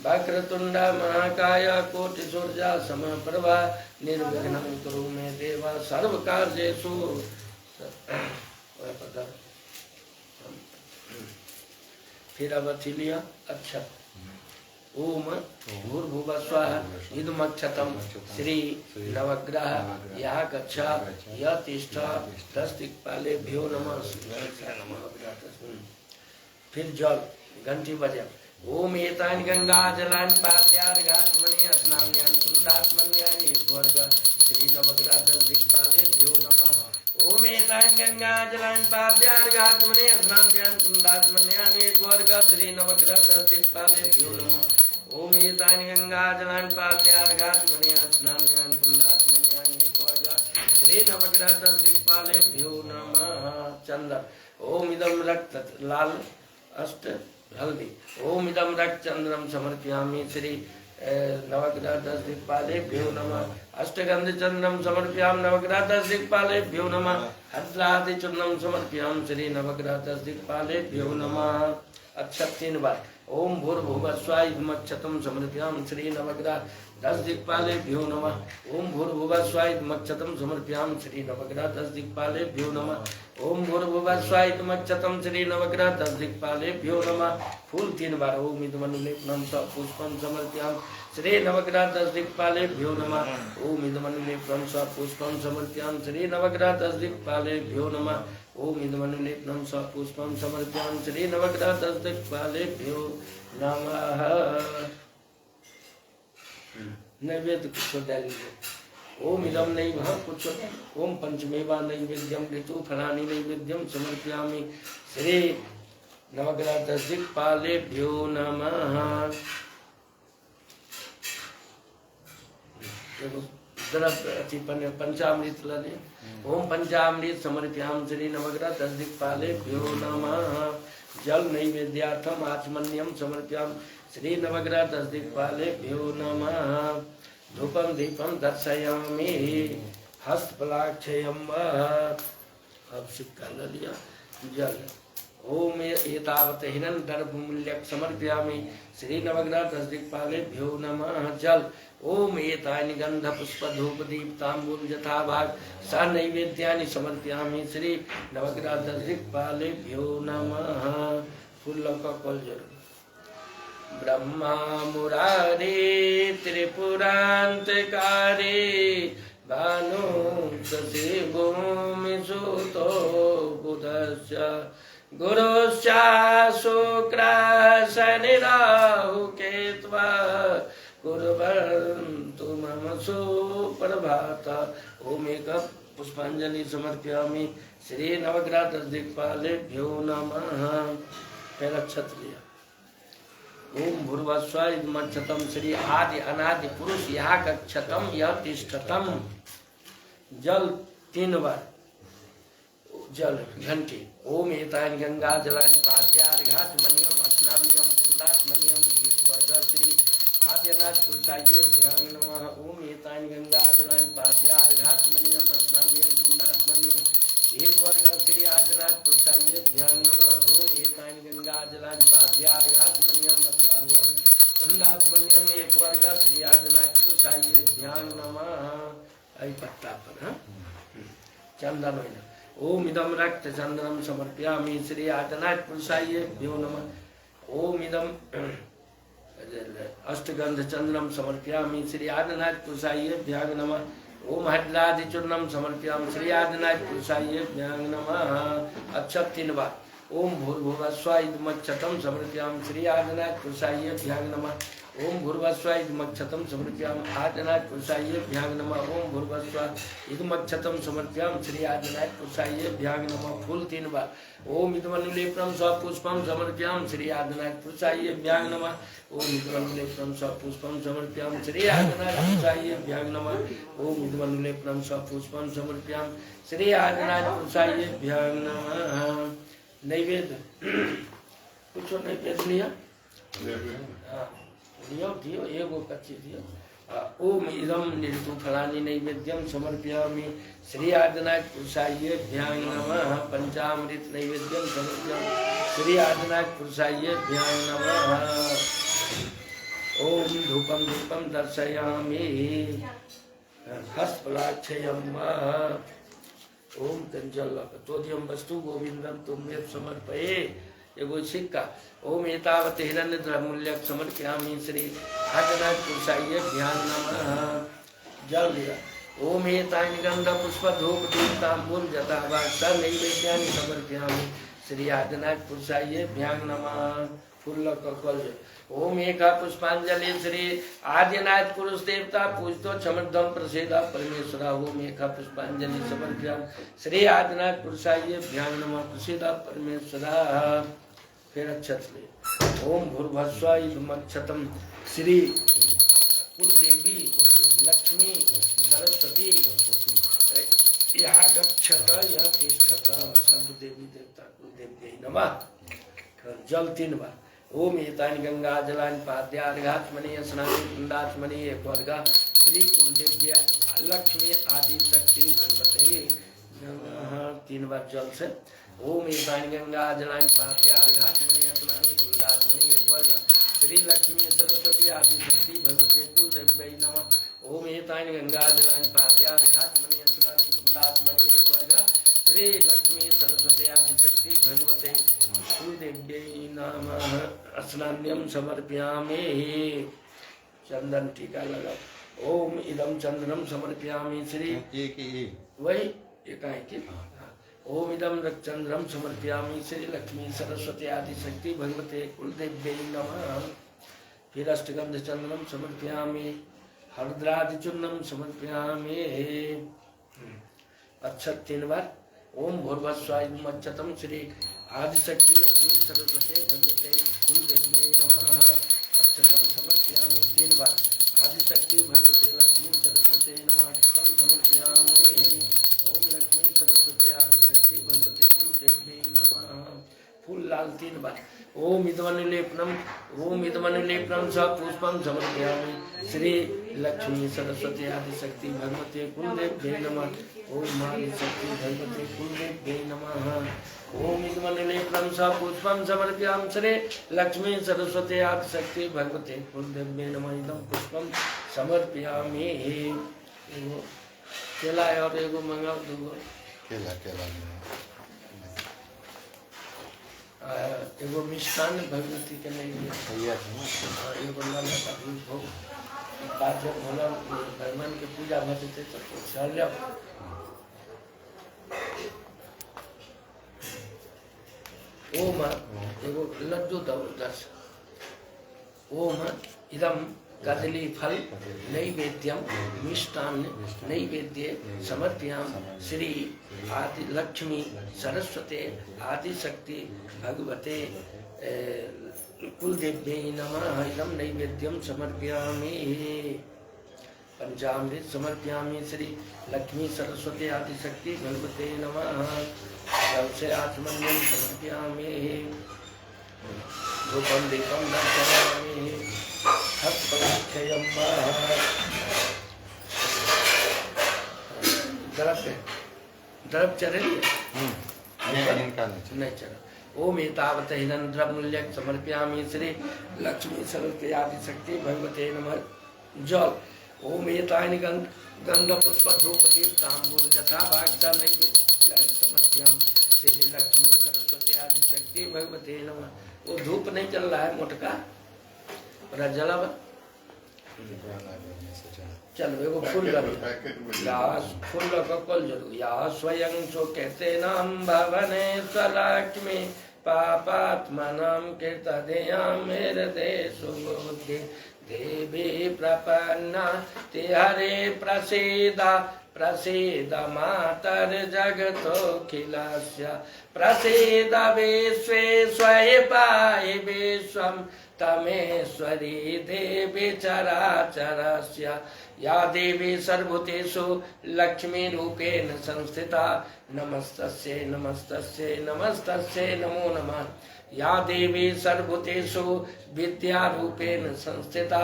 वक्रतुण्ड महाकाय कोटिसूर्या समप्रभा निर्विघ्नं कुरु मे देव सर्वकार्येषु। फिर अब अथी लिया अच्छा। ओम भूर्भुवः स्वः इदमक्षतं श्री नवग्रह यः गच्छ यः तिष्ठ दस्तिक्पालेभ्यो नमः। फिर जल घंटी बजे। ओम एतानि गंगा जलानि पाद्यार्घात्मने स्नान्यानि कुण्डात्मन्यानि स्वर्ग श्री नवग्रह दस्तिक्पालेभ्यो नमः। ओम एतानि गंगा जलानि पाद्यार्घात्मने स्नान्यानि कुण्डात्मन्यानि स्वर्ग श्री नवग्रह दस्तिक्पालेभ्यो नमः। ओम एतानि गंगा जलानि पाद्यार्घात्मने स्नान्यानि कुण्डात्मन्यानि स्वर्ग श्री नवग्रह दस्तिक्पालेभ्यो नमः। चंदन। ओम इदं रक्त लाल अष्ट हल्दी। ओम इदं रक्त चंद्रम समर्पयामि श्री नवग्रह 10 दिक्पालेभ्यो नमः अष्टगंध चंदनम समर्पयाम नवग्रह 10 दिक्पालेभ्यो नमः हरिद्रादि चूर्णम समर्पयाम श्री नवग्रह 10 दिक्पालेभ्यो नमः अक्षत 3 बार ओम भूर्भुवः स्वः इदमक्षतम समर्पयाम श्री नवग्रह 10 दिक्पालेभ्यो नमः ओम भूर्भुवः स्वः इदमक्षतम समर्पयाम श्री नवग्रह 10 दिक्पालेभ्यो नमः ओम भूर्भुवः स्वः इदमक्षतम श्री नवग्रह 10 दिक्पालेभ्यो नमः फूल 3 बार ओम इदमनुलेपनम स पुष्पम समर्पयाम श्री नवग्रह 10 दिक्पालेभ्यो नमः ओम इदमनुलेपनम स पुष्पम समर्पयाम श्री नवग्रह 10 दिक्पालेभ्यो नमः ओम इदमनुलेपनम स पुष्पम समर्पयाम श्री नवग्रह 10 दिक्पालेभ्यो नमः नैवेद्य कुछ डाल दीजिए ओम इदम नैवः कुछ ओम पंचमेवा नैवेद्यम ऋतु फलानि नैवेद्यम समर्पयामि श्री नवग्रह 10 दिक्पालेभ्यो नमः पंचामृत लाने ओम पंचामृत समर्पयाम श्री नवग्रह 10 दिक्पालेभ्यो नमः जल नैवेद्यार्थम आचमन्यम समर्पयाम श्री नवग्रह 10 दिक्पालेभ्यो नमः धूपम दीपम दर्शयामि हस्तफलाक्षयम अब सिक्का ले लिया जल ओम एतावत् हिरण्यगर्भमूल्यक समर्पयामि श्री नवग्रह 10 दिक्पालेभ्यो नमः जल ओम एतानि गंध पुष्प धूप दीप तांबूल यथाभाग स नैवेद्यानि समर्पयामि श्री नवग्रह 10 दिक्पालेभ्यो नमः फूल का कल जरूर ब्रह्मा मुरारी त्रिपुरांतकारी भानु शशि भूमि सुतो बुधस्य गुरुश्च शुक्रः शनि राहु केत्वा कुर्वन्तु मम सुप्रभाता ओम एक पुष्पांजलि समर्पयामि श्री नवग्रह 10 दिक्पालेभ्यो नमः पहला क्षत्रिय ओम भूर्भुवः स्वः इदमक्षतम श्री आदि अनादि पुरुष यहाँ का क्षतम यह तिष्ठतम जल 3 बार जल घंटी ओम एतानि गंगा जलानि पाद्यार्घाचमन्यम स्नाननियम कुंडाचमन्यम ईश्वर श्री आद्यनाथ पुरुषाय ध्यान नमः ओम एतानि गंगा जलानि पाद्यार्घाचमन्यम स्नाननियम कुंडाचमन्यम ईश्वर श्री आद्यनाथ पुरुषाय ध्यान नमः ओम एतानि गंगा जलानि पाद्यार्घाचमन्यम स्नाननियम कुंडाचमन्यम ईश्वर श्री आद्यनाथ पुरुषाय ध्यान नमः आई पत्ता पर चंदन ओम इदम रक्त चंदनम समर्पयामि श्री आदिनाथ पुरुषाय भ्यो नमः ओम इदम अष्टगंध चंदनम समर्पयामि श्री आदिनाथ पुरुषाय भ्याग नमः ओम हरिद्रादि चूर्णम समर्पयामि श्री आदिनाथ पुरुषाय भ्याग नमः अक्षत 3 बार ओम भूर्भुवः स्वः इदमक्षतम समर्पयामि श्री आदिनाथ पुरुषाय भ्याग नमः ओम भूर्भुवः स्वः इदमक्षतम समर्पयामि आदिनाथ पुरुषाय भ्याग नमः ओम भूर्भुवः स्वः इदमक्षतम समर्पयामि श्री आदिनाथ पुरुषाय भ्याग नमः फूल 3 बार ओम इदमनुलेपनम स्वपुष्पम समर्पयामि श्री आदिनाथ पुरुषाय भ्याग नमः ओम इदमनुलेपनम स्वपुष्पम समर्पयामि श्री आदिनाथ पुरुषाय भ्याग नमः ओम इदमनुलेपनम स्वपुष्पम समर्पयामि श्री आदिनाथ पुरुषाय भ्याग नमः नैवेद्य कुछ नैवेद्य लिया दियो दियो एगो कच्ची दियो ओम इदम निर्तु फलानि नैवेद्यम समर्पयामि श्री आदिनाथ पुरुषाय भ्यां नमः पंचामृत नैवेद्यम समर्पयामि श्री आदिनाथ पुरुषाय भ्यां नमः ओम धूपम धूपम दर्शयामि हस्तफलाक्षयम ओम तंजल तोदियम वस्तु गोविंदम तुम्हें समर्पये एगो सिक्का ओम एतावत् हिरण्यद्रव्यमूल्यक समर्पयामि श्री आदिनाथ पुरुषाय भ्यां नमः जल दिया ओम एतानि गंध पुष्प धूप दीप तांबूल यथाभाग स नैवेद्यानि समर्पयामि श्री आदिनाथ पुरुषाय भ्यां नमः फूल कल ओम एक पुष्पांजलि श्री आदिनाथ पुरुष देवता पूजतो क्षमद्वम प्रसेदा परमेश्वरा ओम एक पुष्पांजलि समर्पयामि श्री आदिनाथ पुरुषाय भ्यां नमः प्रसेदा परमेश्वरा फिर अक्षत ले ओम भूर्भुवः स्वः इदमक्षतम श्री कुलदेवी लक्ष्मी सरस्वती यहाँ गच्छत यह तिष्ठत सब देवी देवता कुलदेवी नमः जल 3 बार ओम एतानि गंगा जलानि पाद्यार्घात्मनि स्नानि कुंडात्मनि वर्गा श्री कुलदेव्य लक्ष्मी आदि शक्ति भगवते नमः। 3 बार जल से ओम एतानि गंगा जलानि पाद्यार्घात्मनि स्नानि कुंडात्मनि वर्गा श्री लक्ष्मी सरस्वती आदि शक्ति भगवते कुलदेव्यै नमः। ओम एतानि गंगा जलानि पाद्यार्घात्मनि स्नानि कुंडात्मनि वर्गा श्री लक्ष्मी सरस्वती आदि शक्ति भगवते कुलदेव्यै नमः। स्नान्यं समर्पयामि। चंदन टीका लगा। ओम इदं चंदनम समर्पयामि श्री वही एकाएक। ओम इदं चंद्रम समर्पयामि श्री लक्ष्मी सरस्वती आदि शक्ति भगवते कुलदेव्यै नमः। फिर अष्टगंध चंदनम समर्पयामि। हरद्रादि चूर्णम समर्पयामि। अच्छा 3 बार। ओम भूर्भुवस्वाय मच्चतम श्री आदिशक्ति लक्ष्मी सरस्वती भगवते कुलदेव्यै नमः। अक्षतम समर्पयामि 3 बार। आदिशक्ति भगवते लक्ष्मी सरस्वती नमः। अक्षतम समर्पयामि। ओम लक्ष्मी सरस्वती आदिशक्ति भगवते कुलदेव्यै नमः। फूल लाल 3 बार। ओम इदमनुलेपनम स पुष्पम समर्पयामि श्री लक्ष्मी सरस्वती आदिशक्ति भगवते कुलदेव्यै नमः। ओम आदिशक्ति भगवते कुलदेव्यै नमः। ओम इदमनुलेपनम स पुष्पम समर्पयामि श्री लक्ष्मी सरस्वती आदिशक्ति भगवते कुलदेव्यै नमः। इदम पुष्पम समर्पयामि। एगो केला और एगो मंगाओ 2 केला एगो मिष्ठान भगवती के नहीं एगो नल भोग बाद जब भोला भगवान के पूजा भजते तो चल जाओ। ओम एगो लड्डू दो 10। ओम इदम कदली फल नैवेद्यम मिष्टान्न नैवेद्ये समर्पयामि श्री आदि लक्ष्मी सरस्वती आदिशक्ति भगवते कुलदेव्यै नमः। इदं नैवेद्यम समर्पयामि। पंचामृत समर्पयामि श्री लक्ष्मी सरस्वती आदिशक्ति भगवते नमः। जल से आचमन्यम समर्पयामि। धूपम दीपम दर्शयामि। द्रव चढ़ेलिए नहीं चढ़ा। ओम एतावत् हिरण्यद्रव्यमूल्यं समर्पयामि श्री लक्ष्मी सरस्वती आदिशक्ति भगवते नमः। जल ओम एतानि गंधपुष्प धूप दीप तांबूल यथा भागता नैवेद्यं समर्पयामि श्री लक्ष्मी सरस्वती आदिशक्ति भगवते नमः। वो धूप नहीं चल रहा है मोटका जला चलो एगो फूल फूल कल जरूर या स्वयं सो कहते नाम भवने स्वलक्ष्मी पापात्मनाम कीर्तया मेरे देशो देवी प्रपन्ना ते हरे प्रसीदा प्रसीद मातर जगतोऽखिलस्य प्रसीद विश्वेश्वरे पाहि विश्वं तमेश्वरी देवी चराचरस्य। या देवी सर्वभूतेषु लक्ष्मीरूपेण संस्थिता नमस्तस्यै नमस्तस्यै नमस्तस्यै नमो नमः। या देवी सर्वभूतेषु विद्यारूपेण संस्थिता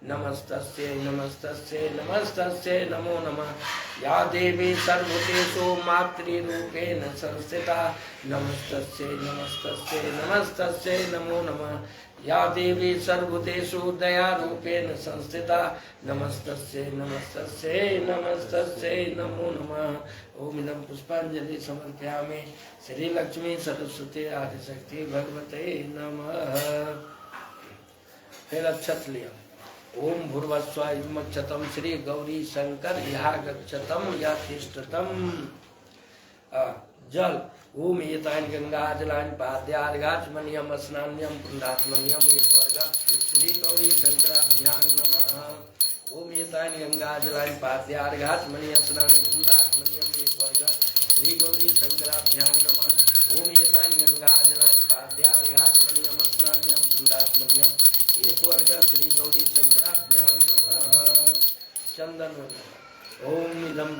नमस्तस्यै नमस्तस्यै नमस्तस्यै नमो नमः। या देवी सर्वभूतेषु मातृरूपेण संस्थिता नमस्तस्यै नमस्तस्यै नमस्तस्यै नमो नमः। या देवी सर्वभूतेषु दयारूपेण संस्थिता नमस्तस्यै नमस्तस्यै नमस्तस्यै नमो नमः। ओम इदं पुष्पांजलि समर्पयामि श्री लक्ष्मी सरस्वती आदिशक्ति भगवते नमः। फिर अक्षत लिया। ओम भूर्भुवस्वाय मक्षतम श्री गौरी शंकर या गच्छतम या तिष्ठतम। जल ओम एतानि गंगा जलानि पाद्यार्घात्मन्यम स्नान्यम पुण्डात्मन्यम ये स्वर्ग श्री गौरी शंकराभ्यां नमः। ओम एतानि गंगा जलानि पाद्यार्घात्मन्यम स्नानि पुण्डात्मन्यम ये स्वर्ग श्री गौरी शंकराभ्यां नमः। ओम एतानि गंगा जलानि पाद्यार्घात्मन्यम स्नान्यम पुण्डात्मन्यम ये स्वर्ग श्री गौरी शंकराभ्यां नमः। चंदन ओम इदं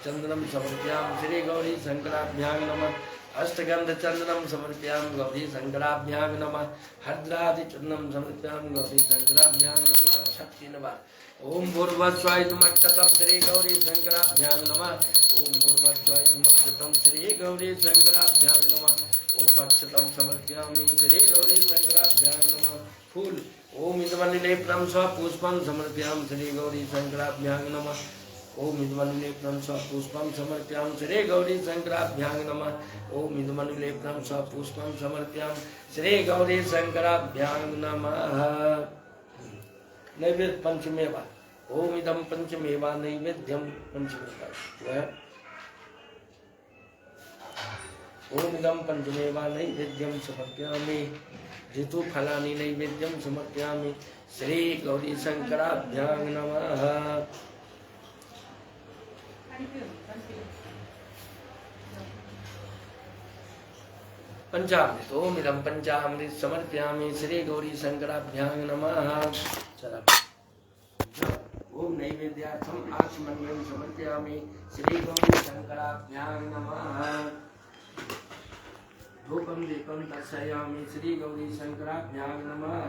चंद्रम समर्पयामि श्री गौरी शंकराभ्यां नमः। अष्टगंध चंदनम समर्पयामि गौरी शंकराभ्यां नमः हर्द्रादि चूर्णम समर्पयामि गौरी शंकराभ्यां नमः। 36 बार ओम भूर्भुवस्वाय नमः श्री गौरी शंकराभ्यां नमः। ओम भूर्भुवस्वाय नमः श्री गौरी शंकराभ्यां नमः। ओम अक्षतम समर्पयामि श्री गौरी शंकराभ्यां नमः। फूल ओम इदमनिलेपनम स्वपुष्पम समर्पयामि श्री गौरी शंकराभ्यां नमः। ओम इदमनिलेपनम स्वपुष्पम समर्पयामि श्री गौरी शंकराभ्यां नमः। ओम इदमनिलेपनम स्वपुष्पम समर्पयामि श्री गौरी शंकराभ्यां नमः। नैवेद्य पंचमेवा ओम इदम पंचमेवा नैवेद्यम पंचमेवा ओम इदम पंचमेवा नैवेद्यम समर्पयामि ऋतुफलानि नैवेद्यम समर्पयामि श्री गौरी शंकराभ्यां नमः। पंचामृत ओम इदम पंचामृत समर्पयामि श्री गौरी शंकराभ्यां नमः। ओम नैवेद्यार्थम आचमनीयं समर्पयामि श्री गौरी शंकराभ्यां नमः। धूपम दीपम दर्शयामि श्री गौरी शंकराभ्यां नमः।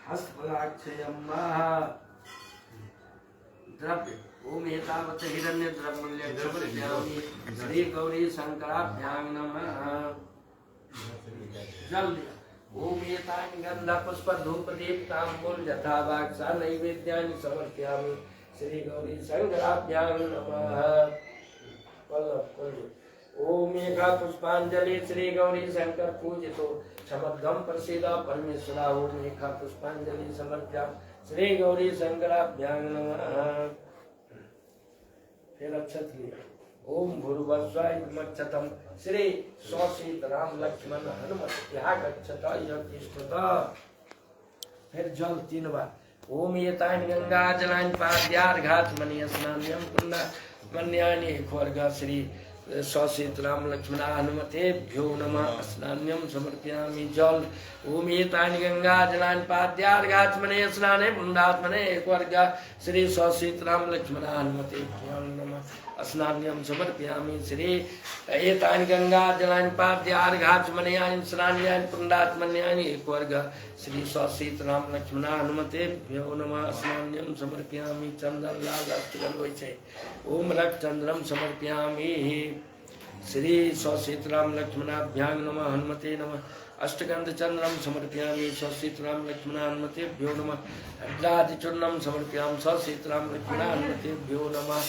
हस्तफलाक्षयं द्रव्य ओम एतावत् हिरण्य द्रव्यमूल्यं समर्पयामि श्री गौरी शंकराभ्यां नमः। जल ओम एतानि गंध पुष्प धूप दीप तांबूल यथा वाक्सा नैवेद्यानि समर्पयामि श्री गौरी शंकराभ्यां नमः। ओम एका पुष्पांजलि श्री गौरी शंकर पूजितो समद्गम प्रसीद परमेश्वरा। ओम एका पुष्पांजलि समर्पयामि श्री गौरी शंकराभ्यां नमः। फिर अक्षत लिया ओम भूर्भुवस्वाय नमः श्री सौसीत राम लक्ष्मण हनुमत गच्छत यज्ञस्तुता। फिर जल 3 बार ओम एतानि गंगा जलानि पाद्यार्घात् स्नान्यं पुण्य मन्यानि खोर्गा श्री सौसीत राम लक्ष्मण हनुमतेभ्यो नमः। स्नान्यं समर्पयामि जल ओम एतानि गंगा जलानि पाद्यार्घात् स्नाने पुण्डात्मने खोर्गा श्री सौसीत राम लक्ष्मण हनुमतेभ्यो नमः। स्नान्यं समर्पयामि श्री एतानि गंगा जलानि पाद्यार्घात् स्नान्यानि पुण्डात्मन्यानि खोर्गा श्री सौसीत राम लक्ष्मण हनुमतेभ्यो नमः। स्नान्यं समर्पयामि चंदन लाल अष्टगंध ओम रक्तचंद्रम समर्पयामि श्री सौसीत राम लक्ष्मणाभ्यां नमः। हनुमते नमः। अष्टगंध चंद्रम समर्पयामि सौसीत राम लक्ष्मण हनुमतेभ्यो नमः। हर्द्रादि चूर्णम समर्पयामि सौसीत राम लक्ष्मण हनुमतेभ्यो नमः।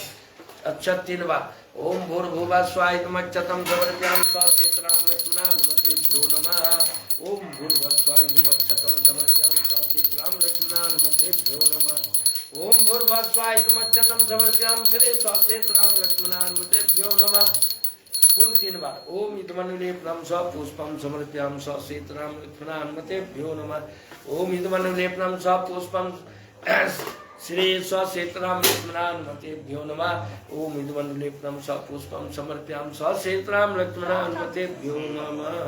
अक्षत 3 बार ओम भूर्भुवस्वाय नमः समर्पयामि सौसीत राम लक्ष्मण हनुमतेभ्यो नमः। ओम भूर्भुवस्वाय नमः समर्पयामि सौसीत राम लक्ष्मण हनुमतेभ्यो नमः। ओम भूर्भुवस्वाय नमः समर्पयामि श्री सौसीत राम लक्ष्मण हनुमतेभ्यो नमः। फूल 3 बार ओम इदमनुलेपनम स्वपुष्पम समर्पयामि सौसीत राम लक्ष्मण हनुमतेभ्यो नमः। ओम इदमनुलेपनम स्वपुष्पम श्री सौसीत राम लक्ष्मण हनुमतेभ्यो नमः। ओम इदमनुलेपनम स्वपुष्पम समर्पयामि सौसीत राम लक्ष्मण हनुमतेभ्यो नमः।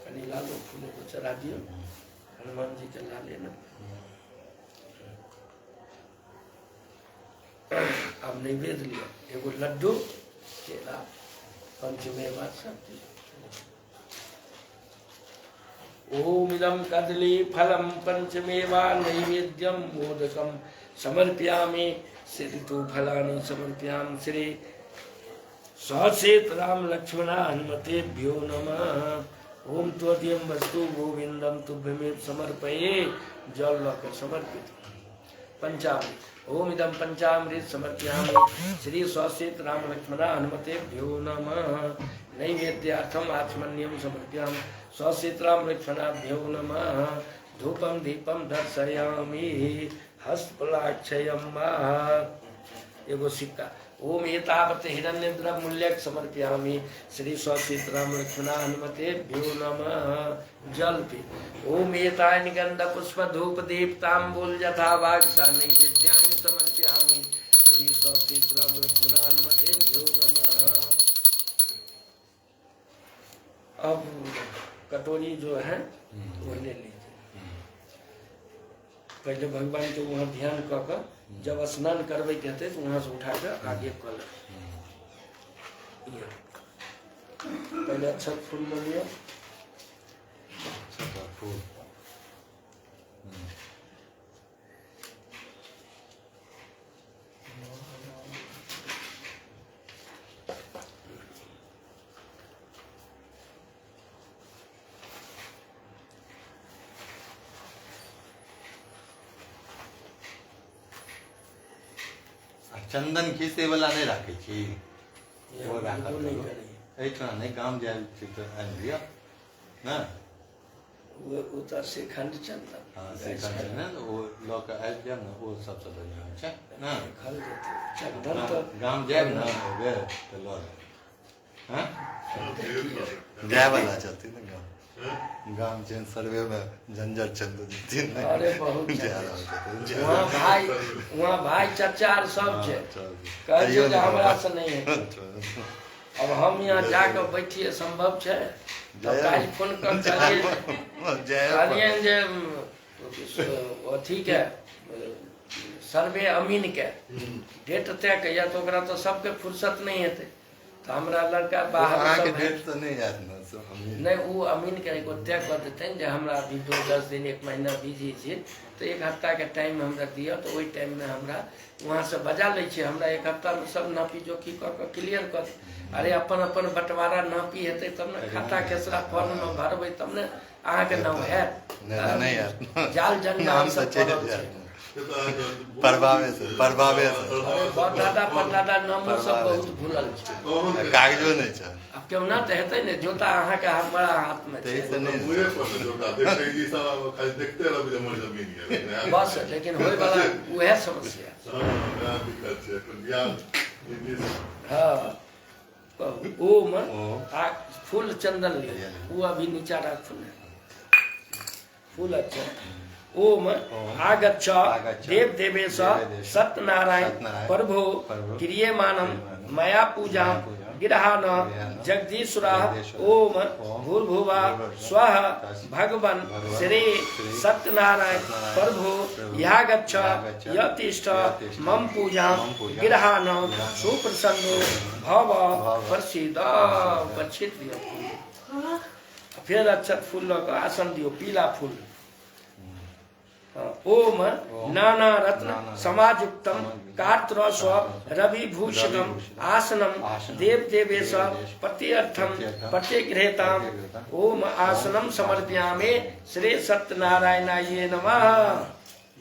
कनीला लो फूलों को चढ़ा दियो हनुमान जी के ला लेना। अब नैवेद्य लिया एगो लड्डू केला पंचमेवा सब। ओम इदं कदली फलम पंचमेवा नैवेद्यम मोदकम समर्पयामि श्री ऋतुफलानि समर्पयामि श्री सौसीत राम लक्ष्मण हनुमतेभ्यो नमः। ओम त्वदीयं वस्तु गोविंदम तुभ्यमेव समर्पये जल लौकर समर्पित। पंचामृत ओम इदं पंचामृत समर्पयामि श्री सौसीत राम लक्ष्मण हनुमतेभ्यो नमः। नैवेद्यार्थम आचमनीयं समर्पयामि सौसीत राम लक्ष्मणाभ्यो नमः। धूपम दीपम दर्शयामि हस्तफलाक्षयं एगो सिक्का ओम एतावत् हिरण्य द्रव्यमूल्यं समर्पयामि श्री सौसीत राम लक्ष्मण हनुमतेभ्यो नमः। जल पे ओम एतानि गंध पुष्प धूप दीप तांबूल यथा वाक्सा नैवेद्यानि समर्पयामि श्री सौसीत राम लक्ष्मण हनुमतेभ्यो नमः। अब कटोरी जो है वो ले लीजिए। पहले भगवान के वहाँ ध्यान कर जब स्नान करवे कहते तो वहाँ से उठाकर आगे कर पहले अक्षत फूल ले लिया। अच्छा फूल चंदन खीसे वाला नहीं रखे छी वो रखा वो नहीं करेंगे। ऐठा नहीं गाम जाए तो आनि लिया ना वो तो श्रीखंड चंदन। हाँ श्रीखंड है ना वो लोग आबि जाए ना वो सबसे बढ़िया होइ छै ना खल देते चंदन तो गाम जाए ना वे तो लो हाँ जाए वाला चलती ना गाम चेन सर्वे में झंझट चंद देती नहीं अरे बहुत जा रहा है वहाँ भाई चचा आर सब छै कहे छै जे हमरा से नहीं है। अब हम यहाँ जाकर बैठिए संभव है तो काल्हि फोन कर कहलिए जे अथी के सर्वे अमीन के डेट तय कहिया तो ओकरा तो सबके फुर्सत नहीं हेतै तो हमरा लड़का बाहर सब डेट तो नहीं याद ना नहीं वो अमीन के एगो तय कर देते जे हमरा अभी 2-10 दिन 1 महीना बिजी छी तो 1 हफ्ता के टाइम हमरा दिया तो वही टाइम में हमरा वहाँ से बजा ले छी हमरा 1 हफ्ता में सब नापी जोखी कर क्लियर कर अरे अपन अपन बंटवारा नापी हेतै तब ने खाता खेसरा फॉर्म में भरबै तब ने अहाँ के नाम है नहीं यार जाल जंगल सब परभावे से अरे दादा परदादा नाम सब बहुत भूलल छै कागजो नहीं छै अब क्यों ना तो हेतै ने जोता अहाँ के बड़ा हाथ में छै से नहीं मुझे पता जोता देखते ही सब खाली देखते रहो जब मर जमीन के बस लेकिन होय वाला वह समस्या दिक्कत है यार हाँ ओ में फूल चंदन ले वो अभी नीचा रख फूल अच्छा ओम आगच्छ देव देवेश सत्यनारायण प्रभो क्रियमाणं मया पूजा गिरहान जगदीश्वरा ओम भूर्भुवः स्वः भगवन् श्री सत्यनारायण प्रभु यागच्छ यतिष्ठ मम पूजा गिरहान सुप्रसन्नो भव प्रसीद पक्षित दियो फिर अक्षत फूल का आसन दियो पीला फूल ओम नाना रत्न समाजुक्तम कार्त्रस्व रविभूषणम आसनम देव देवेश प्रत्यर्थम प्रतिगृहीताम ओम आसनम समर्पयामि श्री सत्यनारायणाय नमः।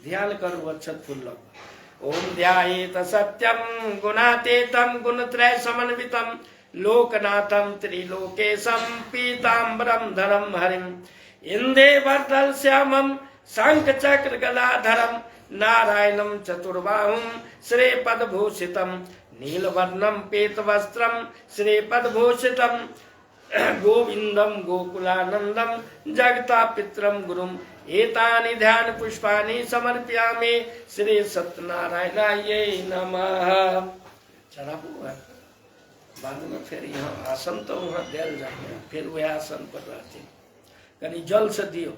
ध्यान करो अक्षत फूल ओम ध्यायेत सत्यम गुणातीतं गुणत्रय समन्वितं लोकनाथं त्रिलोकेशं पीताम्बरं धरं हरिं इंदेवर्धल श्यामं शंख चक्र गदाधरम नारायणं चतुर्बाहुं श्रीपदभूषितं नीलवर्णं पीतवस्त्रं श्रीपदभूषितं गोविंदं गोकुलानंदं जगतापित्रं गुरुं एतानि ध्यान पुष्पाणि समर्पयामि श्री सत्यनारायणाय नमः। चला बाद में फिर यहाँ आसन तो वहाँ दिल जाए फिर वह आसन पर रहते कहीं जल से दियो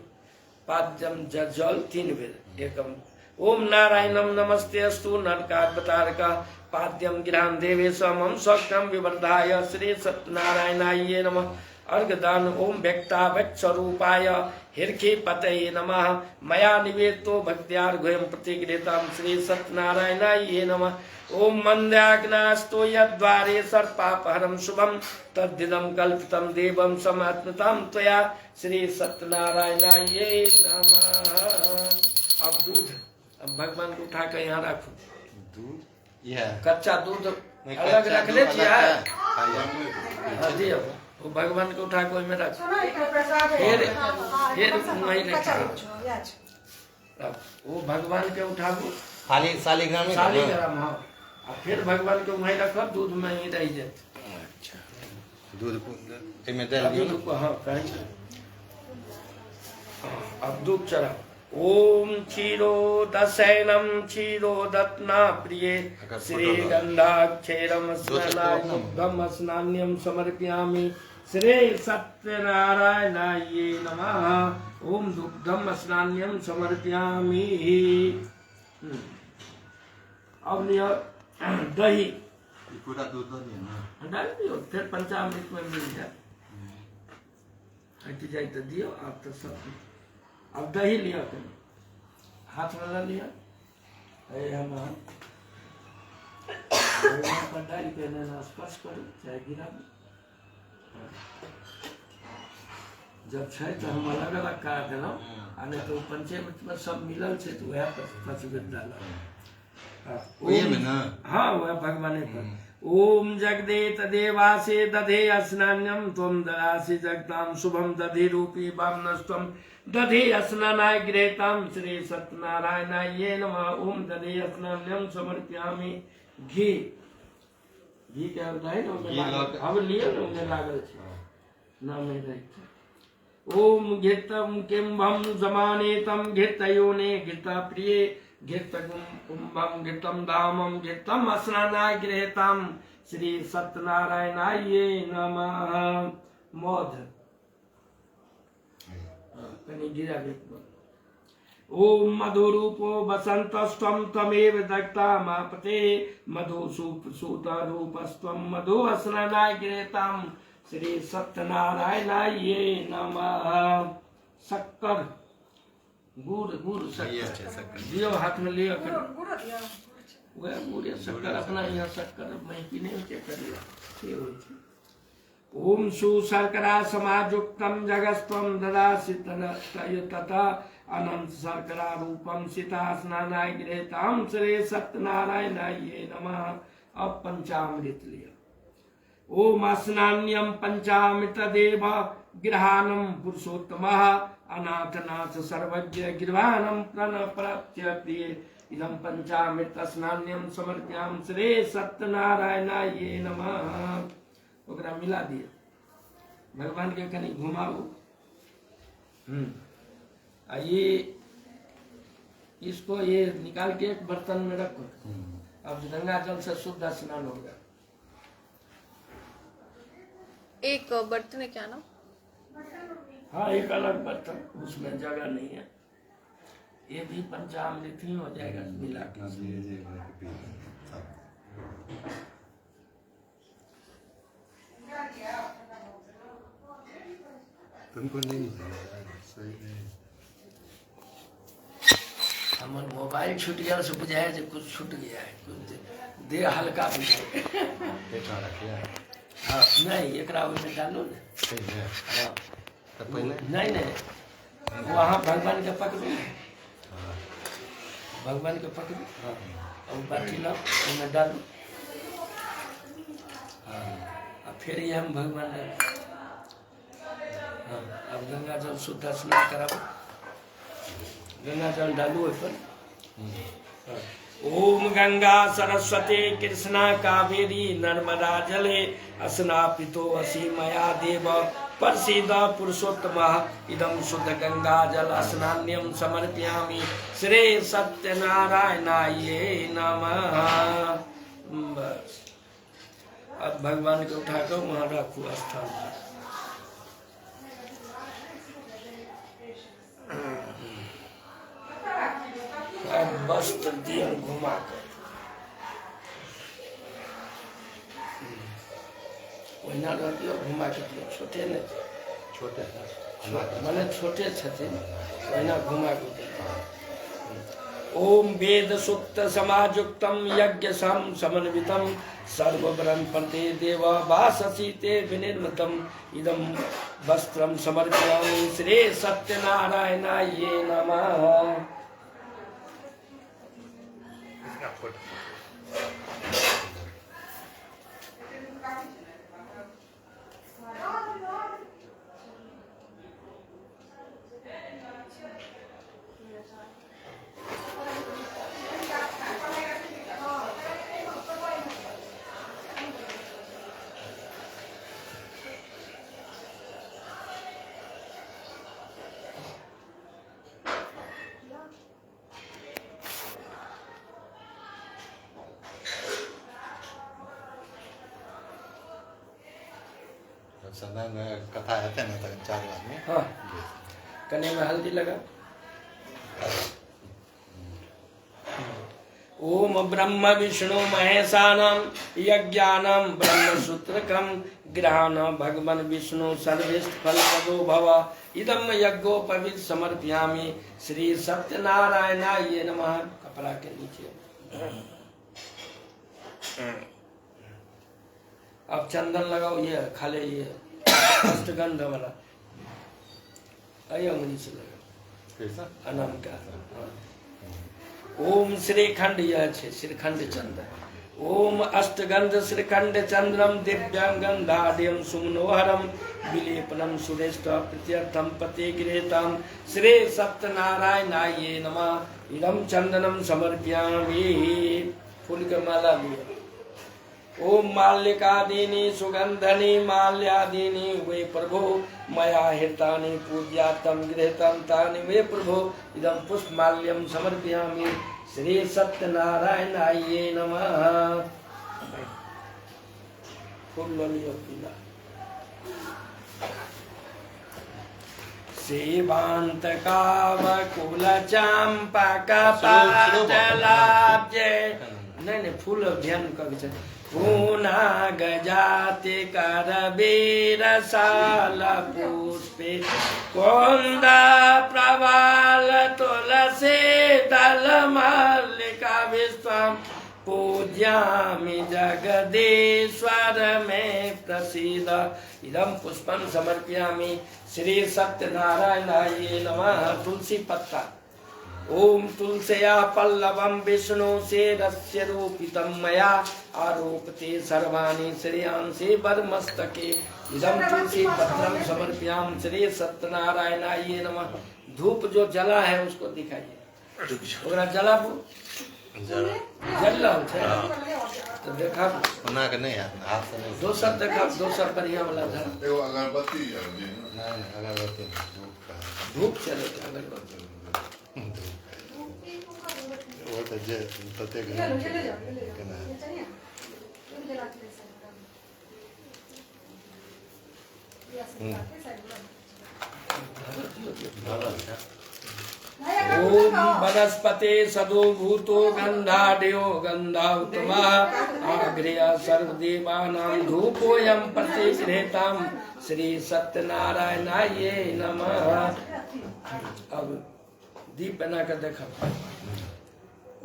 पाद्यम जल 3 बेर एकम ओम नारायणम नमस्ते अस्तु नरकावतारक पाद्यम गिराम देवेशम स्वकम विवर्धाय श्री सत्यनारायणाय नमः। अर्घदान ओम व्यक्ता स्वरूपाय हिरखे पतये नमः मया निवेदितो भक्त्यार्घ्यं प्रतिगृहीतं श्री सत्यनारायणाय नमः। ओम मंद्याग्नास्तो यद्वारे सर्पापहरं शुभं तद्दिदं कल्पितं देवं समात्मतं त्वया श्री सत्यनारायणाय नमः। अब दूध अब भगवान को उठा कर यहाँ रखो दूध यह कच्चा दूध अलग रख ले दियो वो भगवान को उठा के में रख फिर वहीं वो भगवान के उठाबो शालिग्राम शालिग्राम हाँ फिर भगवान को वहीं रखो दूध में ही रह जाए। अच्छा दूध में डाल दियो हाँ कहीं अब दूध चढ़ा ओम क्षीरोदशैनं क्षीरोदत्ना प्रिये श्रीगंधाक्षरं स्नानाय स्नान्यं समर्पयामि श्री सत्यनारायणाय नमः। ओम दुग्धम स्नान्यं समर्पयामि। अब लियो दही पूरा दूध नहीं ना डाल दियो फिर पंचामृत में मिल जाए हट जाए तो दियो। आप तो सब अब दही लिया करो, हाथ वाला लिया हम पर डाल के ना स्पर्श करो चाहे गिरा दो। जब छै तो हम अलग अलग करा देना, आ नहीं तो पंचामृत में सब मिलल छै तो वह पंचवीर डाला। हाँ वह भगवान पर। ओम जगदे तदेवासे दधे स्नान्यम त्वं ददासि जगताम शुभम दधि रूपी वामनस्त्वं दधे स्नानाय गृहीताम श्री सत्यनारायणाय नमः। ओम दधे स्नान्यम समर्पयामि। घी घी क्या होता है ना, अब लिया ना उन्हें लागल छै नाम नहीं रहे। ओम घृतम किंभम समानेतम घृतयोने घृत प्रिय घृत कुंभम घृतम दामम घृतम स्नानाय गृहीताम श्री सत्यनारायणाय नमः। मौध कहीं गिरा गया। ओम मधुरूपो बसंतस्त्वं त्वमेव दग्धामापते मधुसूत रूपस्त्वं मधु स्नानाय गृहीताम श्री सत्यनारायणाय नमः। शक्कर गुड़ गुड़ शक्कर दियो हाथ में लिया करो। वह गुड़ या शक्कर अपना यहाँ शक्कर मैं पीने के करिए। ओम सुशर्करा समाजुक्तम जगस्त्वं ददासि तथा अनंत शर्करा रूपम सीता स्नानाय गृहीताम श्री सत्यनारायणाय नमः। अब पंचामृत लिया। ओम स्नान्यम पंचामृत देव गृहानम पुरुषोत्तमः अनाथनाथ सर्वज्ञ गृहानम प्रणप्राप्त्य प्रिय इदम पंचामृत स्नान्यम समर्प्याम श्री सत्यनारायणाय नमः। ओकरा मिला दिया। भगवान के कहीं घुमाओ। ये इसको ये निकाल के एक बर्तन में रखो। अब गंगा जल से शुद्ध स्नान होगा। एक बर्तन है क्या ना? हाँ एक अलग बर्तन, उसमें जगह नहीं है। ये भी पंचामृत ही हो जाएगा मिला के। तुमको नहीं हमारे मोबाइल छूट गया से बुझाया जो कुछ छूट गया है, कुछ देह हल्का बुझे। हाँ नहीं एकरा में डालो ना। हाँ नहीं नहीं वहाँ भगवान के पकड़ो, भगवान के पकड़ो और बाटी लो उनमें डालो। हाँ फिर ये हम भगवान हाँ अब गंगा जल शुद्ध स्नान कराओ। गंगा जल डालो इस पर। ओम गंगा सरस्वती कृष्णा कावेरी नर्मदा जले स्नापितो असि मया देव प्रसीद पुरुषोत्तमः इदं शुद्ध गंगा जल स्नान्यम समर्पयामि श्री सत्यनारायणाय नमः। बस अब भगवान को उठाकर वहाँ रखो स्थान पर। अब वस्त्र दिया घुमा कर ओहिना रह दियो घुमा के दियो। छोटे ने छोटे माने छोटे छथिन ओहिना घुमा के दियो। ओम वेद सूक्त समाजुक्तम यज्ञ सम समन्वितम सर्वब्रह्मपते देव वाससी ते विनिर्मितम इदम वस्त्रम समर्पयामि श्री सत्यनारायणाय नमः। संध्या में कथा आते ना तो 4 आदमी। हाँ कने में हल्दी लगा। ओम ब्रह्म विष्णु महेशानम यज्ञानम ब्रह्म सूत्रकम ग्रहण भगवन विष्णु सर्वेष्ट फल पदो भव इदम यज्ञोपवीत समर्पयामि श्री सत्यनारायणाय नमः। कपड़ा के नीचे अब चंदन लगाओ, ये खाले ये अष्टगंध वाला अंगुली से लगा अनाम का। ओम श्रीखंड, यह श्रीखंड चंद्र। ओम अष्टगंध श्रीखंड चंद्रम दिव्यांगंधाद्यम सुमनोहरम विलेपनम सुरेष्ठ प्रत्यर्थम पते गृहताम श्री सत्यनारायणाय नमः। इदम चंदनम समर्पयामि। फूल के माला लिया। ओम माल्यकादीनि सुगंधनि माल्यादीनि वे प्रभो मया हृतानि पूज्यातम गृहतम तानि वे प्रभो इदं पुष्पमाल्यम समर्पयामि श्री सत्यनारायणाय नमः। फूल लियो पीला। सेवांत कावकुल चंपक पाटलाब्जे। नहीं फूल ध्यान कर पूना गजाति कर बीरसाल पुष्पे कुंदा प्रवाल तुलसी दल मल्लिका विश्वम पूज्यामि जगदीश्वर में प्रसीद। इदं पुष्पं समर्पयामि श्री सत्यनारायणाय नमः। तुलसी पत्ता। ओम तुलसया पल्लवम विष्णु शेरस्य रूपितं मया आरोपते सर्वाणि श्रेयांसे बरमस्तके। इदं तुलसी पत्रं समर्पयामि श्री सत्यनारायणाय नमः। धूप जो जला है उसको दिखाइए। ओकरा जला जल तो देखा बना के नहीं हाथ से नहीं। दोसर देखा, दोसर बढ़िया वाला था। एगो अगरबत्ती नहीं अगरबत्ती धूप चले अगरबत्ती वो तो जे तते के ओम वनस्पते सदो भूतो गंधाढ्यो गंधा उत्तमा आग्रया सर्वदेवानां धूपोऽयं प्रतिगृहीतां श्री सत्यनारायणाय नमः। अब दीप बना कर देखा।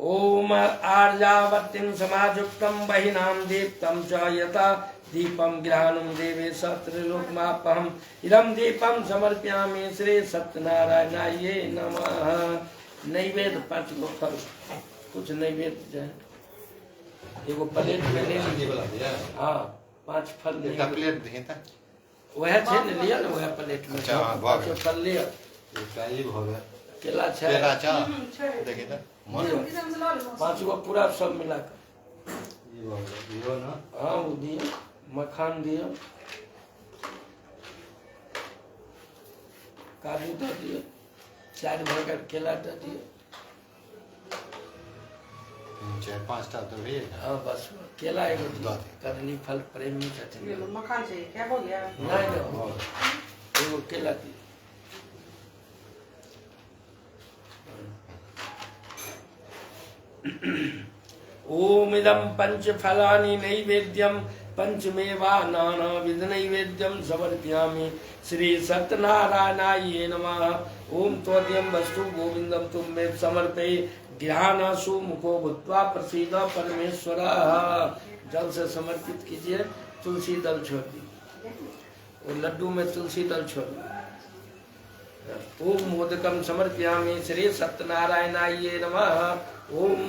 ओम आर्यावर्तिं समायुक्तं बहिनां दीप्तं च यथा दीपम ग्रहणं देवे सत्रलोकमापहम् इदं दीपम समर्पयामि श्री सत्यनारायणाय नमः। नैवेद्य 5 गो फल, कुछ नैवेद्य जाए। एगो प्लेट में ले लीजिए। हाँ 5 फल का प्लेट दिए था वह छे ले लिया ना, वह प्लेट में 5 फल लिया। काई हो गया केला छे, केला चा देखिए तो 5 गो पूरा सब मिलाकर। ये हो गया ये ना। हाँ वो दिए, मखान दिए, काजू दे दिए, 4 भर केला दे दिए। 4-5 टा तो है। हाँ बस केला एगो दिए। कदली फल प्रेमी छथिन। मखान चाहिए क्या हो गया? नहीं एगो केला दिए। ओम इदं पंच फलानि नैवेद्यम पंचमेवा नानाविध नैवेद्यम समर्पयामि श्री सत्यनारायणाय नमः। ओम त्वदीयं वस्तु गोविंदम तुम मे समर्पये ज्ञानसु मुखो भूत्वा प्रसीद परमेश्वरः। जल से समर्पित कीजिए। तुलसी दल छोड़ दी और लड्डू में तुलसी दल छोड़ दी। ओम मोदकम समर्पयामि श्री सत्यनारायणाय नमः। ओम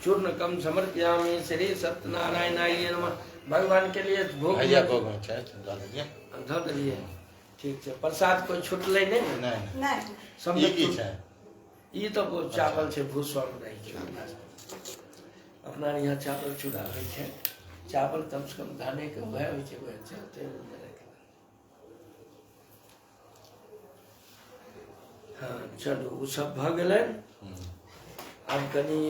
चूर्णकम समर्पयामि श्री सत्यनारायणाय नमः। भगवान के लिए भोग धर दिए। ठीक है, प्रसाद कोई छूटले नहीं। नहीं सब ये की छै ये तो वो चावल से भूसा में रही है। अपना यहाँ चावल चूड़ा होइ छै। चावल कम से कम धाने के वह होइ छै, वह चलते हाँ चलो वो सब भ गए। अब कनी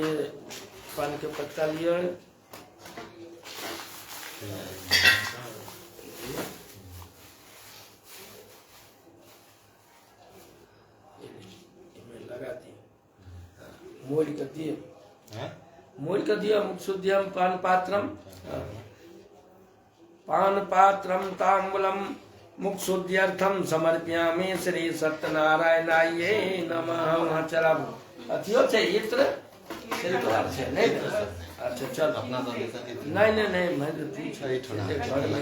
पान के पत्ता लियो। लगा दिए, मोड़ कर दिए। मूर्खधियं मुक्षुद्यं पानपात्रं पानपात्रं ताम्बूलं मुक्षुद्यर्थं समर्पयामि श्री सत्यनारायणाय नमः। वहाँ चला अथियो चाहिए इत्र नहीं अच्छा चल अपना तो नहीं मैं तो घर में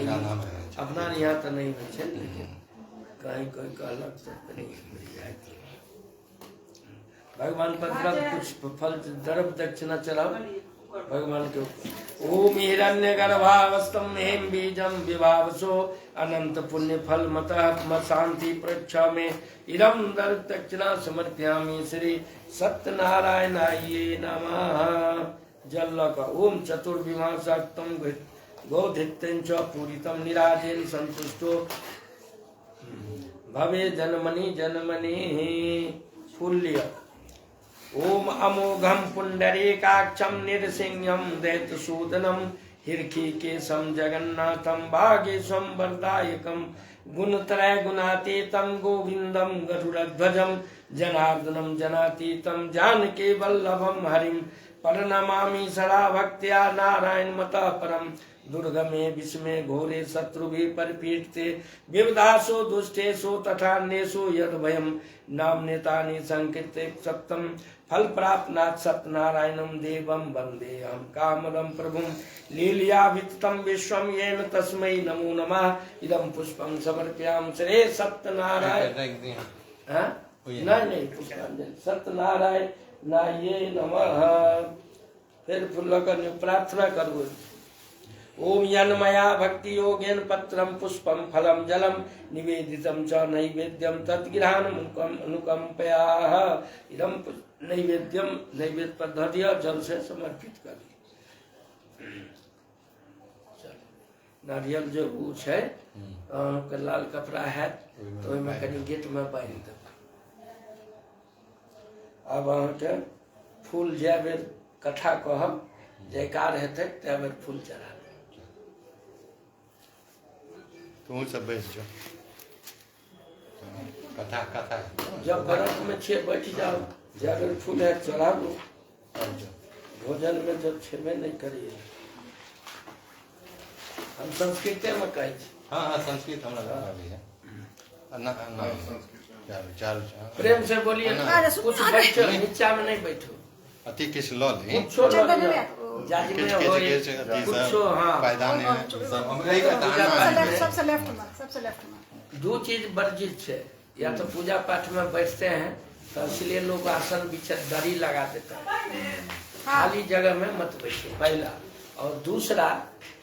अपना यहाँ तो नहीं है लेकिन कहीं कोई कहलक तो भगवान पर कुछ फल द्रव दक्षिणा चढ़ाओ भगवान के ऊपर। ओम हिरण्य गर्भावस्थम हेम बीजम विभावसो अनंत पुण्य फल मत शांति परीक्षा में इदम दर दक्षिणा समर्पयामि श्री सत्यनारायणाय नमः। जल का ओम चतुर्विमाशक्तम गोधित्यं च पूरितम निराजेन संतुष्टो भवे जन्मनि जन्मनि फूल्य। ओम अमोघम पुंडरीकाक्षम निरसिंहम दैत्यसूदनम हिरखीकेशम जगन्नाथम भागेशम वरदायकम गुणत्रय गुणातीतम गोविंदम गरुड़ध्वजम जनार्दनम जनातीतम जानकी वल्लभम हरिम प्रणमामि सदा भक्त्या नारायण मतः परम। दुर्गमे विस्मे घोरे शत्रुभि परिपीडते विविधासु दुष्टेषु तथा अन्येषु यद भयम नाम्नेतानि संकीर्ते सप्तम फल प्राप्तनाथ सत्यनारायणं देवं वन्देऽहं कामदं प्रभुं लीलया विततं विश्वं येन तस्मै नमो नमः। इदं पुष्पं समर्पयामि श्री सत्यनारायण नहीं पुष्पांजलि सत्यनारायणाय नमः। फिर फूल प्रार्थना करो। ओम यन्मया भक्ति योगेन पत्रम पुष्पम फलम जलम निवेदितम च नैवेद्यम तद्गृहान अनुकंपया। इदम नैवेद्यम नैवेद्य पद्धति जल से समर्पित कर। नारियल जो ऊँच है लाल कपड़ा है तो मैं कहीं गेट में बांध दे। अब अहाँके फूल जै बेर कथा कहब जयकार हेतै तै बेर फूल चढ़ा तुम सब बैठ जाओ। कथा कथा जब व्रत में छे बैठ जाओ जै बेर फूल है चढ़ा दो। भोजन में जब छेबे नहीं करिए हम संस्कृत में कहे। हाँ हाँ संस्कृत हमारा भी है चार प्रेम से बोलिए कुछ बैठो नीचा में नहीं बैठो अति किस लो ले जाजी में हो कुछ हाँ सबसे लेफ्ट में दो चीज वर्जित है। या तो पूजा पाठ में बैठते हैं तो इसलिए लोग आसन बिछा दरी लगा देते हैं खाली जगह में मत बैठो पहला। और दूसरा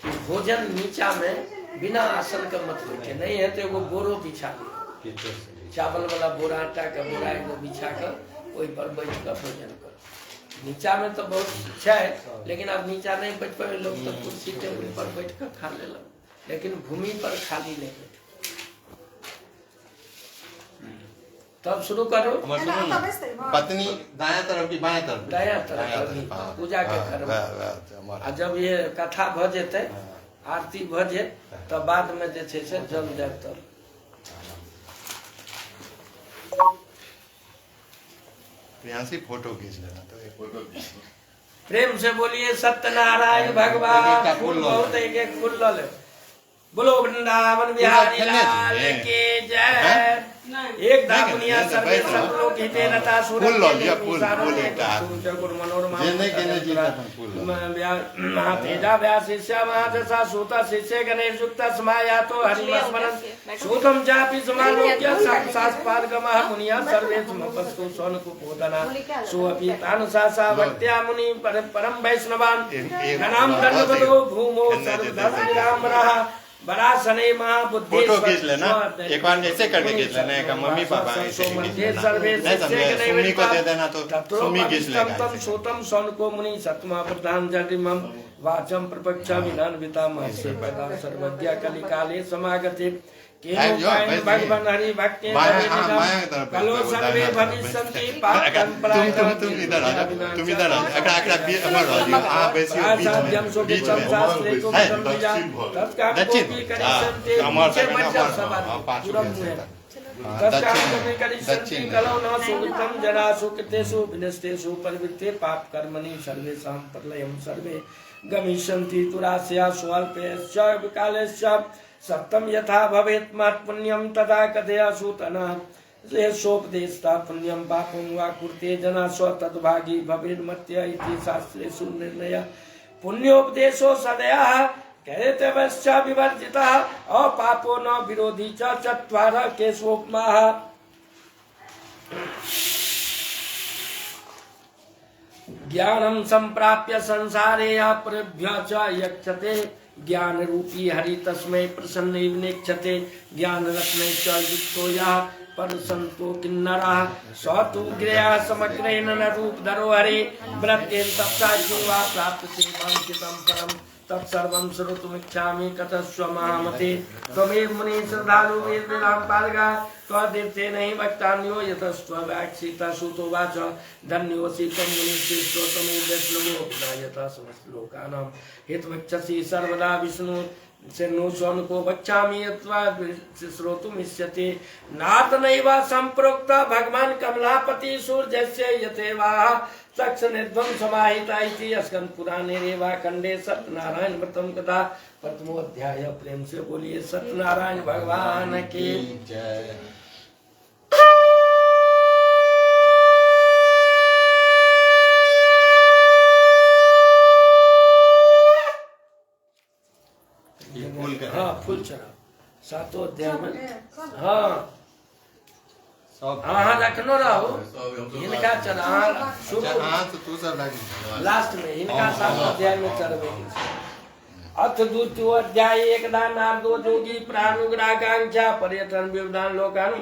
कि भोजन नीचा में बिना आसन का मत बैठे नहीं है तो वो बोरो बिछा चावल वाला बोरा आटा का बोरा एगो बिछा कर वही पर बैठ कर भोजन करो। नीचा में तो बहुत अच्छा है लेकिन अब नीचा नहीं बैठ पाए लोग तो कुर्सी टेबल पर बैठ कर खा ले लो लेकिन भूमि पर खाली नहीं बैठो। तब शुरू करो। पत्नी दाया तरफ की बाया तरफ दाया तरफ पूजा के घर में। जब ये कथा भ जेते आरती भ जे तब बाद में जे छे से जल जाए तब प्रियांशी फोटो खींच लेना तो एक फोटो प्रेम से बोलिए सत्यनारायण भगवान। फूल बहुत एक फूल ले बोलो वृंदावन बिहारी लाल की जय। एक दापुनिया सर्वे सब लोग हिते रता सुर फूल लो लिया फूल गुरु मनोरमा जेने केने जी का फूल महातेजा व्यास शिष्य महाजसा सूता शिष्य गणेश युक्त समाया तो हरिमस्मरण सूतम चापि समालोक्य संसास्पादगमः मुनिया सर्वे समपस्तु सोनकुपोदना सोऽपि तानसा भक्त्या मुनि परम वैष्णवान् गणां दण्डवतो भूमो सर्वधर्मनिरामरः बरासने महाबुद्धि। फोटो खींच लेना एक बार ऐसे करके खींच लेना एक मम्मी पापा ऐसे खींच लेना नहीं समझे सुमी को दे देना तो सुमी खींच लेगा। सोतम सन को मुनि सत्मा प्रधान जटिमम वाचम प्रपक्ष विधान विता महर्षि पैदा सर्वज्ञ कलि काले समागते भगवान हरि भक्ति कलो सर्वे भविष्यन्ति पापं तुम इधर आ तुम इधर आ अकड़ा अकड़ा भी अमर हो जी आप ऐसे बीच में दक्षिण अमर से दक्षिण कलो न सुकृतम जनासु कृतेषु विनष्टेषु प्रवृत्ते पाप कर्मणि सर्वेषां प्रलयं सर्वे गमिष्यन्ति तुरास्या स्वल्पेश्च विकालेश्च सप्तम यथा भवेत् मत् पुण्यं तदा कथयसु तनः सोपदेशता पुण्यं पापं वा कुर्ते जना स्व तद्भागी भवेन्मत्य इति शास्त्रेषु निर्णय पुण्योपदेशो सदयः कहतेवश्च विवर्जितः अपापो न विरोधी च चत्वारः केशवोपमाः ज्ञानं संप्राप्य संसारे अपरेभ्य च यक्षते ज्ञान रूपी हरि तस्मै प्रसन्न निक्षते ज्ञान रत्नै च युक्तो यः परसन्तो किन्नरः स तु गिरया समग्रेण न रूपधरो हरे व्रतेन तप्ताजीवा प्राप्यते वाञ्छितं परं तत्सर्वं श्रोतुमिच्छामि कथस्व महामते त्वमेव मुनिः श्रद्धालु वेदविदां पालका त्वदीर्तेन हि वक्तान्यो यतस्त्ववाक्षितः श्रुतोवाच धन्योऽसि त्वं मुनिश्रेष्ठो त्वमेव वैष्णवो यतः समस्तलोकानां हितवक्षसि सर्वदा विष्णु शरणो स्वनुको वक्षामि यत्वा श्रोतुमिष्यते नाथ नैव संप्रोक्त भगवान् कमलापति सूर्यस्य यथेवा चक्ष निर्ध्वं समाहिता इति स्कंद पुराणे रेवा खंडे सत्यनारायण व्रतम कथा प्रथमोध्याय। प्रेम से बोलिए सत्यनारायण भगवान की जय। हाँ फूल चढ़ा सातों अध्याय में हाँ हाँ रखनो रहो इनका चढ़ा हाँ तो तू सब लगी लास्ट में इनका सातों अध्याय में चढ़वेगी। अथ द्वितीयो अध्याय एकदा नारदो जोगी प्राणुग्राकांक्षा पर्यटन विवदान लोकान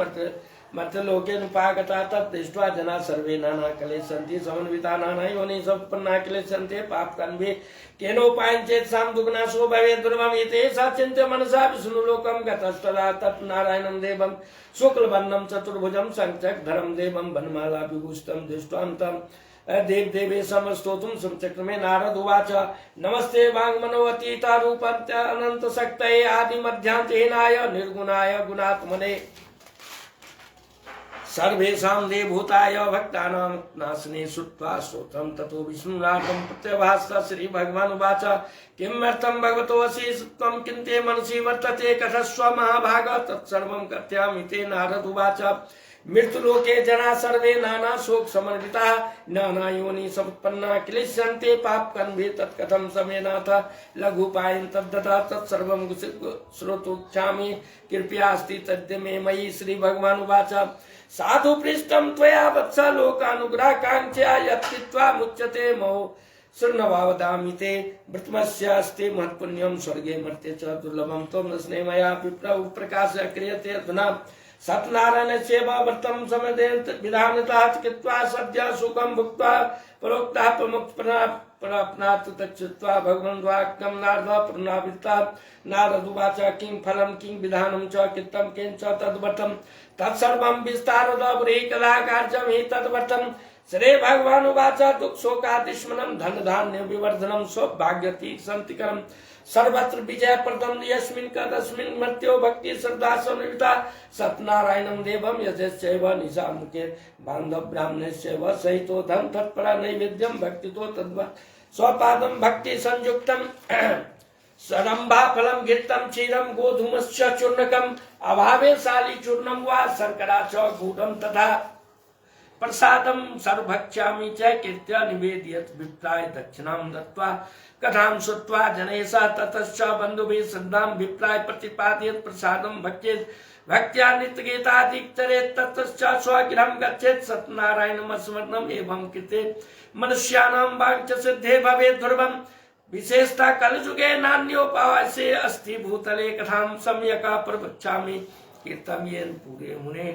मर्त्य लोके नुपागता तत् दृष्ट्वा जना सर्वे नाना क्लेशन्ति समन्विता नाना योनि सम्पन्ना क्लेशन्ते पाप कन्वे केनोपायं चेत् साम दुग्नाशो भवेत् दुर्गम इति सा चिन्त्य मनसा विष्णुलोकं गतस्तदा तत् नारायणं देवं शुक्लवर्णं चतुर्भुजं शङ्खचक्रधरं देवं वनमाला विभूषितं दृष्ट्वा तं देव देवे समस्तोतुं समचक्रमे नारद उवाच नमस्ते वाङ्मनोऽतीता रूपान्त्य शक्तये आदि मध्यान्तेनाय निर्गुणाय गुणात्मने सर्वेषां देवभूताय भक्तानां नाशने श्रुत्वा स्तोत्रं ततो विष्णुनाथं प्रत्यभास श्री भगवान् उवाच किमर्थं भगवतोऽसि त्वं किन्ते मनसि वर्तते कथस्व महाभाग तत्सर्वं कथयामि ते नारद उवाच मृत्युलोके जना सर्वे नाना शोक समन्विताः नाना योनि समुत्पन्ना क्लेश्यन्ते पाप कन्वे तत्कथं समेनाथ लघुपायं तद्दता तत्सर्वं श्रोतुमिच्छामि कृपयास्ति तद्य मे मयि श्री भगवान् उवाच साधु पृष्ठं त्वया वत्स लोकानुग्रहकाङ्क्षया यत्त्वा मुच्यते मोह शृण्ववदामि ते व्रतमस्य अस्ति महत्पुण्यं स्वर्गे मर्त्ये च दुर्लभं त्वं स्ने मया विप्रौ प्रकाश क्रियते अधुना सत्यनारायणस्य व्रतं समदेन विधानतः कृत्वा सद्य सुखं भुक्त्वा परोक्तः प्रमुक्तप्राप्नात् तच्छ्रुत्वा भगवन् वाक्यं नारद पुनरावृत्ता नारद उवाच किं फलं किं विधानं च कृतं केन च तद्व्रतं तत्सर्वं विस्तारदब्रे कदा कार्यं हि तद्व्रतं श्री भगवान् उवाच दुःख शोकादिशमनं धन धान्य विवर्धनं सौभाग्यति सन्तिकरं सर्वत्र विजयप्रदं यस्मिन् कदस्मिन् मर्त्यो भक्ति श्रद्धा संयुक्ता सत्यनारायणं देवं यजस्यैव निशामुखे बान्धव ब्राह्मणस्यैव सहितो धन तत्परा नैवेद्यं भक्तितो तद्वा स्वपादं भक्ति संयुक्तं सरम्भा फलं घृतं क्षीरं गोधूमस्य चूर्णकम् अभावे शाली चूर्णं वा शर्करा च गूढं तथा प्रसादं सर्वभक्ष्यामि च कीर्त्या निवेदयत् विप्राय दक्षिणां दत्त्वा कथां श्रुत्वा जनैः ततश्च बन्धुभिः श्रद्धां विप्राय प्रतिपादयत् प्रसादं भक्ष्येत् भक्त्या नित्यगीतादिचरेत् ततश्च स्वगृहं गच्छेत् सत्यनारायणं स्मरणम् एवं कृते मनुष्याणां वाञ्छसिद्धे भवेत् ध्रुवम् विशेषता कलयुगे नान्योपास्य अस्ति भूतले कथां सम्यक् प्रवक्ष्यामि कीर्तन येन पूरे मुने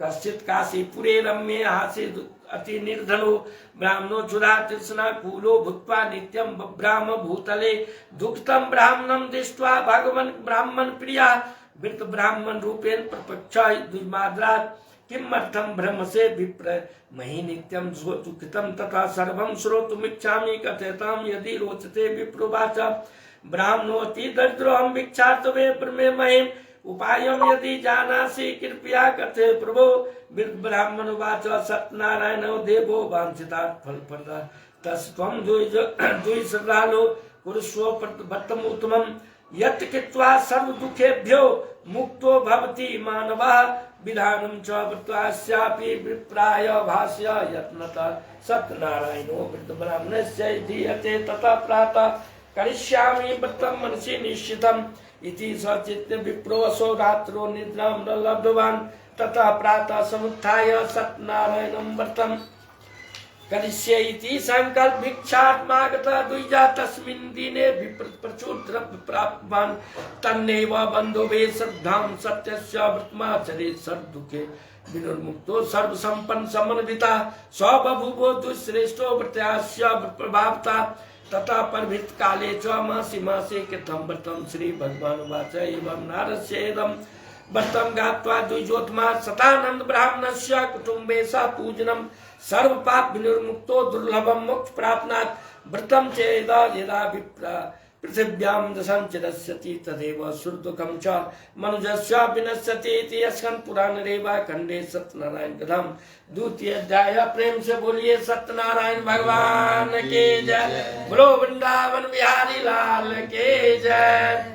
कश्चित् काशीपुरे रम्ये आसीत् अति निर्धनो ब्राह्मणो क्षुधा तृष्णा कूलो भूत्वा नित्यं बभ्राम भूतले दुःखितं ब्राह्मणं दृष्ट्वा भगवन् ब्राह्मण प्रिया वृत ब्राह्मण रूपेण प्रपक्ष दुर्माद्रात् किमर्थं भ्रमसे विप्र मही नित्यं सुखितं तथा सर्वं श्रोतुमिच्छामि कथयतां यदि रोचते विप्रोवाच ब्राह्मणोऽति दरिद्रोऽहं भिक्षार्तवे ब्रह्मे महे उपायं यदि जानासि कृपया कथे प्रभो। ब्राह्मणवाच सत्यनारायणो देवो वाञ्छितात् फलप्रदः तस्त्वं द्विश्रद्धालो कुरुष्व व्रतम् उत्तमम् यत् कृत्वा सर्वदुःखेभ्यो मुक्तो भवति मानवः विधानं च व्रतस्यापि विप्राय भाष्य यत्नतः सत्यनारायणो वृद्धब्राह्मणस्य धीयते ततः प्रातः करिष्यामि व्रतं मनसि निश्चितम् इति सचित्य विप्रो असो रात्रो निद्रां न लब्धवान् ततः प्रातः समुत्थाय सत्यनारायणं व्रतं करिष्ये इति संकल्प भिक्षात्मागतः द्विजा तस्मिन् दिने प्रचुर द्रव्य प्राप्तवान् तन्नेव बन्धुवे श्रद्धां सत्यस्य व्रतमाचरेत् सर्वदुःखे विनिर्मुक्तो सर्वसम्पन्न समन्विता स बभूवो दुःश्रेष्ठो व्रतस्य प्रभावता तथा परभृत काले च मासि मासे कृतं व्रतं श्री भगवान् उवाच एवं नारस्येदं व्रतं गात्वा द्विजोत्तमा सतानंद ब्राह्मणस्य कुटुम्बे स पूजनं सर्व पाप विनिर्मुक्तो दुर्लभम मोक्ष प्राप्नात् व्रतं चेदा यदा पृथिव्यां दशञ्चरस्यति तदेव सुरदुःखं च मनुजस्य विनश्यति इति अस्कन्द पुराण रेवा खंडे सत्यनारायण कथम द्वितीय अध्याय। प्रेम से बोलिए सत्यनारायण भगवान के जय। बोलो वृंदावन बिहारी लाल के जय।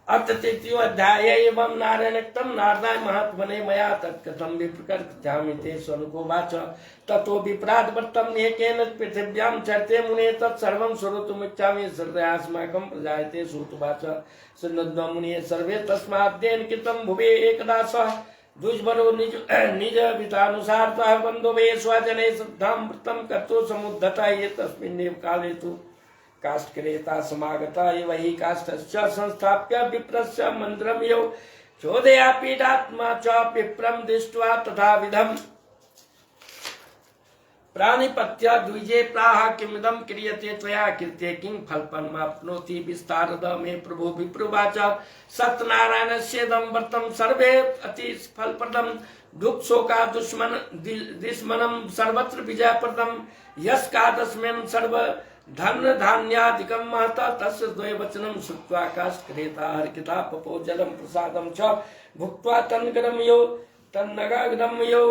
अथ तृतीयो अध्याय एवं नारायणक्तम नारदाय महात्मने मया तत्कथम विप्रकृत्यामि ते स्वनुकोवाच ततो विप्राद व्रतम एकेन पृथिव्यां चरते मुने तत्सर्वं श्रोतुमिच्छामि श्रद्धयास्माकं प्रजायते श्रुतवाच शृण्वन्तो मुने सर्वे तस्माद्येन कृतं भुवे एकदा सः दुष्बलो निज वितानुसारतः बन्धुवे स्वजने श्रद्धां व्रतं कर्तुं समुद्धता ये तस्मिन्नेव काले तु काष्ठक्रेता समागता वही काष्ठस्य संस्थाप्य विप्रस्य मन्त्रं यो चोदया पीडात्मा च विप्रं दृष्ट्वा तथाविधम् प्राणिपत्य द्विजे प्राह किमिदं क्रियते त्वया कृते किं फलपन्माप्नोति विस्तारद मे प्रभो विप्रुवाच सत्यनारायणस्येदं व्रतं सर्वे अति फलप्रदं दुःख शोका दुष्मनं सर्वत्र विजयप्रदं यस्कादस्मिन् सर्व धन धान्यादिकं महता तस्य द्वयवचनं श्रुत्वा काष्ठक्रेता हर्षिता पपो जलं प्रसादं च भुक्त्वा तन्गरं यो तन्नगाग्रं यो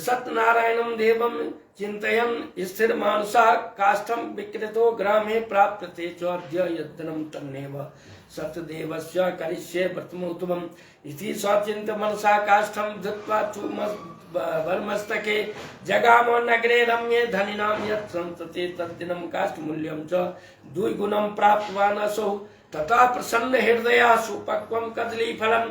सत्यनारायणं देवं चिन्तयन् स्थिरमानसः काष्ठं विक्रेतो ग्रामे प्राप्यते च अद्य यद्दिनं तन्नेव सत्यदेवस्य करिष्ये व्रतमुत्तमम् इति सचिन्त्य मनसा काष्ठं धृत्वा वर्मस्तके जगाम नगरे रम्ये धनिनां यत् सन्तते तद्दिनं काष्ठमूल्यं च द्विगुणं प्राप्तवान् असौ तथा प्रसन्न हृदया सुपक्वं कदलीफलं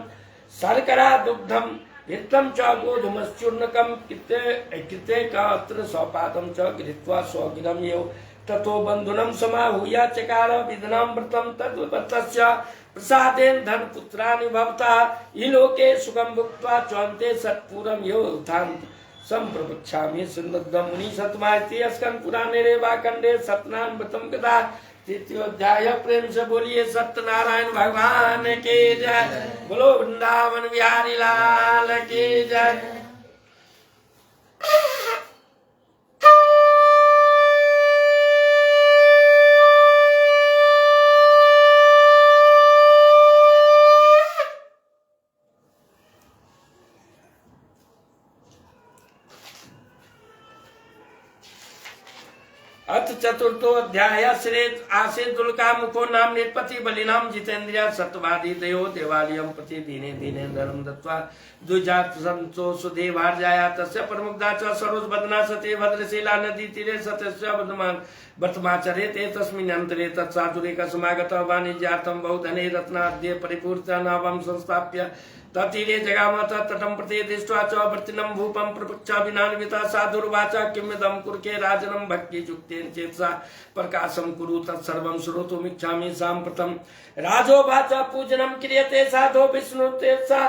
शर्करा दुग्धं हितं च गोधूमश्चूर्णकं कृतेकात्र स्वपादं च गृहीत्वा स्वगिरं यो ततो बन्धुनं समाहूय चकार विधनां व्रतं तद्व्रतस्य प्रसादेन धनपुत्राणि भवता इलोके सुखं भुक्त्वा चौन्ते सत्पुरं यो उत्थान संप्रवक्ष्यामि शृण्वन्तो मुनि सतमायति अस्कन्द पुराणे रेवाखण्डे सत्यनारायण व्रतं कथा तृतीय अध्याय। प्रेम से बोलिए सत्यनारायण भगवान के जय। बोलो वृंदावन बिहारी लाल के जय। अथ चतुर्थो अध्याय श्री आसे दुलका मुखो नाम निर्पति बलिनाम जितेन्द्रिया सत्यवादी दयो देवालयं प्रति दिने दिने धर्म दत्वा द्विजात संतो सुदेवार्जाया तस्य प्रमुग्धा च सरोज बदना सते भद्रशीला नदी तीरे सत्यस्य वर्तमाचरे ते तस्मिन् अंतरे तत्साधुरेक समागत वाणिज्यार्थं बहुधने रत्नाद्य परिपूर्ता नावं संस्थाप्य ततीरे जगाम तटं प्रति दृष्ट्वा च वर्तिनं भूपं प्रपक्षा विनान्विता साधुर्वाचा किमिदं कुर्के राजनं भक्तियुक्तेन चेतसा प्रकाशं कुरु तत्सर्वं श्रोतुमिच्छामि साम्प्रतं राजोवाच पूजनं क्रियते साधो विष्णुतेजसा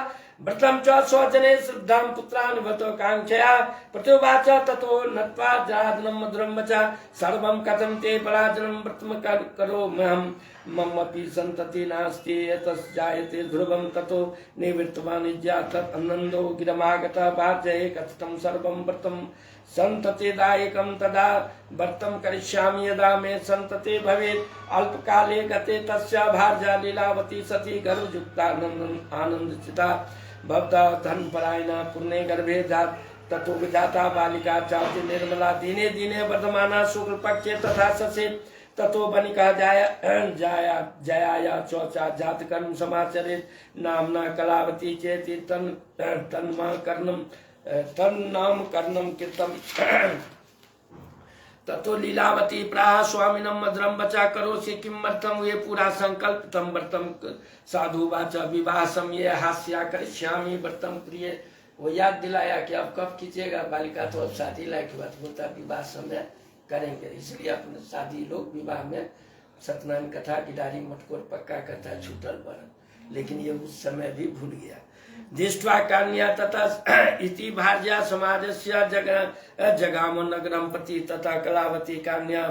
व्रतं च स्वजने श्रद्धां पुत्रान् वत काङ्क्षया प्रत्युवाच ततो नत्वा जादनं मधुरं वचा सर्वं कथं ते पराजनं व्रतं करोम्यहं ममपि सन्तति नास्ति यतश्जायते ध्रुवं ततो निवृत्तवानिज्या तदनन्दो गिरमागतः भार्जये कथितं सर्वं व्रतं सन्ततिदायकं तदा व्रतं करिष्यामि यदा मे सन्तति भवेत् अल्पकाले गते तस्य भार्या लीलावती सती गर्भयुक्तानन्दं आनन्दचिता भवता धनपरायणा पुण्ये गर्भे जात ततो विजाता बालिका चाति निर्मला दिने दिने वर्धमाना शुक्ल पक्षे तथा ससे ततो बनिका जयाया चौचा जात कर्म समाचरित नामना कलावती चेति तन्नाम कर्णम कृतम ततो लीलावती प्राह स्वामिनम मधुरम बचा करोसि किमर्थम ये पूरा संकल्प तम व्रतम साधु वाचा विवाह समय हास्या करिष्यामि व्रतम प्रिय। वो याद दिलाया कि अब कब कीजिएगा बालिका, तो अब शादी लायक की बात बोलता विवाह समय करेंगे। इसलिए अपने शादी लोग विवाह में सत्यनारायण कथा गिडारी मटकोर पक्का करता है छूटल बरन, लेकिन ये उस समय भी भूल गया। दृष्ट्वा कन्या तथा इति भार्या समाजस्य जगाम नगरम प्रति तथा कलावती कन्या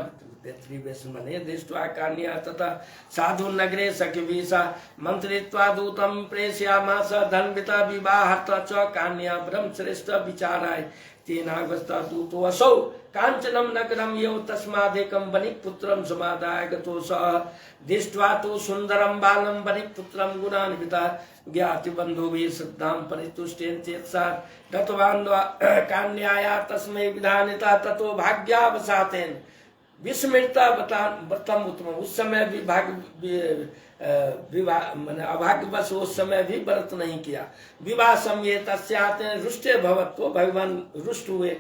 त्रिवेशमने दृष्ट्वा कन्या तथा साधु नगरे सखिभिषा मंत्रित्वा दूतं प्रेषयामास धन्विता विवाहार्थ च कन्या ब्रह्मश्रेष्ठ विचाराय तेनागस्ता दूतो असौ कांचनम नगरम यो तस्मादेकं बनिपुत्रं समादाय गतो सः दृष्ट्वा तु सुंदरं बालं बनिपुत्रं गुणान्विता ज्ञाति बन्धुभिः श्रद्धां परितुष्टेन चेतसा दत्तवान् कन्याया तस्मै विधानिता ततो भाग्यावसातेन विस्मृता व्रतम उत्तम। उस समय भी विवाह मैंने अभाग्यवश उस समय भी व्रत नहीं किया। विवाह समय तस्याते रुष्टे भवत्व भगवान रुष्ट हुए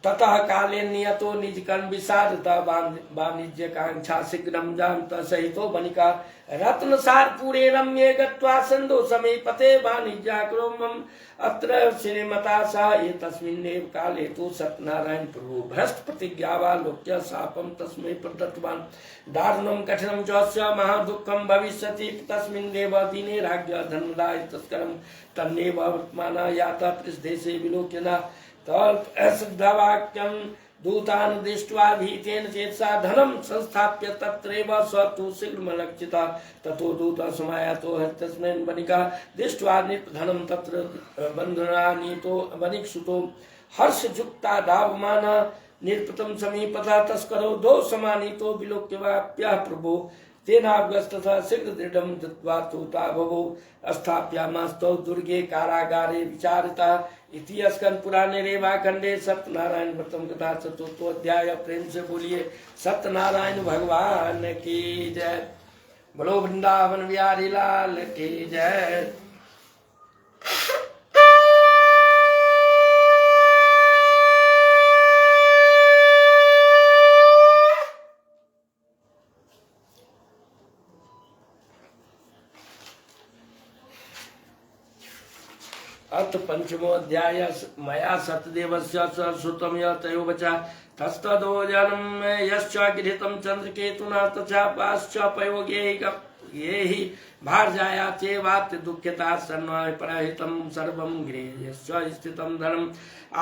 ततः काले नियतो निज कर्म विषादता वाणिज्य कांक्षा शीघ्रम जानता सहितो बनिका रत्नसार पूरे रम्ये गत्वा संदो समीपते वाणिज्याक्रोमम अत्र श्रीमता सा एतस्मिन्नेव काले तु सत्यनारायण प्रभु भ्रष्ट प्रतिज्ञावालोक्य शापं तस्मै प्रदत्तवान् दारुणं कठिनं च महादुःखं भविष्यति तस्मिन्नेव दिने राज्ञा धनदाय तस्करं तन्नेव वर्तमाना याता पृष्ठदेशे विलोक्यना तल्पवाक्यं दूतान् दृष्ट्वा भीतेन चेतसा धनं संस्थाप्य तत्रैव स तु शीघ्रमलक्षिता ततो दूतः समायातो तस्मिन् बनिका दृष्ट्वा धनं तत्र बन्धनानीतो बनिकसुतो हर्षयुक्ता धावमाना निर्पतं समीपतः तस्करो दो समानीतो विलोक्यवाप्यः प्रभो तेनाग्रस्तः शीघ्र दृढ़ं दत्त्वा तूता भवो स्थाप्यामास्तौ दुर्गे कारागारे विचारिता इति स्कंद पुराणे रेवाखंडे सत्यनारायण व्रतम कथा चतुर्थोध्याय। प्रेम से बोलिए सत्यनारायण भगवान की जय। बोलो वृंदावन बिहारी लाल की जय। अथ पंचमोऽध्याय मया सत्यदेवस्य श्रुतं यतयो वचा तस्तदोजनं यश्च गृहीतं चन्द्रकेतुना तथा पाश्च पयोगे ये हि भार्याया चेवात् दुःखिता सन्वय परहितं सर्वं गृहे यश्च स्थितं धनम्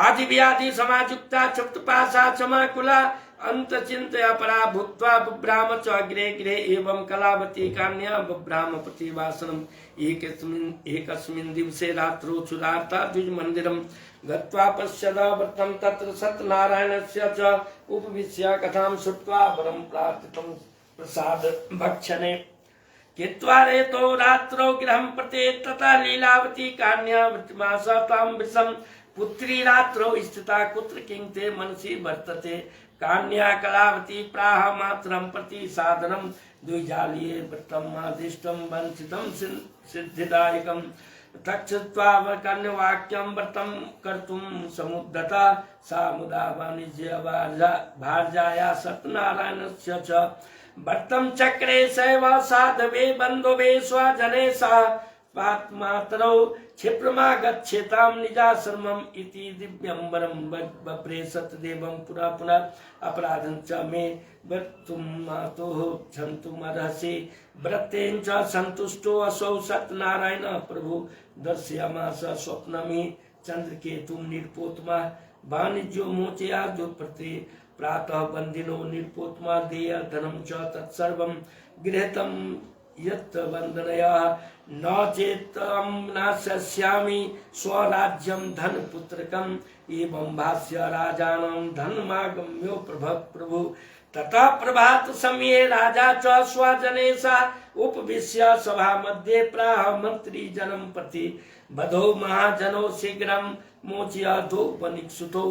आदिव्याधि समायुक्ता क्षुप्तपाशा क्षमाकुला अंतचिंतया परा भूत्वा बुभ्राम च अग्रे गृहे एवं कलावती कन्या बुभ्राम प्रतिवासनम् एकस्मिन् दिवसे रात्रौ क्षुधार्ता द्विजमन्दिरं गत्वा पश्यदा व्रतं तत्र सत्यनारायणस्य च उपविश्य कथां श्रुत्वा वरं प्रार्थितं प्रसाद भक्षणे कृत्वा रेतो रात्रौ गृहं प्रति तथा लीलावती कन्या वृत्तिमासा तां वृषं पुत्री रात्रौ स्थिता कुत्र किं ते मनसि वर्तते कन्या कलावती प्राह मातरं प्रति साधनं द्विजालीये व्रतम् आदिष्टं वंचितं सिद्धिदायकं तक्षत्वा कन्यवाक्यं व्रतं कर्तुं समुद्धता सा मुदा वाणिज्य भार्याया सत्यनारायणस्य च व्रतं चक्रे सैव साधवे बन्धुवे स्वजने सा पात्मातरौ क्षिप्रमागच्छेतां निजाश्रमम् इति दिव्यम्बरं बभ्रे सत्यदेवं पुनः पुनः अपराधं च मे वक्तुं मातुः क्षन्तुमर्हसि व्रतेन च सन्तुष्टो असौ सत्यनारायण प्रभु दर्शयामास स्वप्नमि चंद्र के तुम निरपोतमा वाणिज्यो मोचया दुप्रते प्रातः बंदिनो निरपोतमा देय धनम च तत्सर्वं गृहीतं यत् वंदनया न चेतम न शस्यामि स्वराज्यं धनपुत्रकम् एवं भाष्य राजानं धनमागम्यो प्रभु तथा प्रभात समये राजा च स्वजनेशा उपविश्य सभा मध्ये प्राह मंत्री जनम प्रति बधो महाजनो शीघ्रं मोचयाधो वनिक्षुतो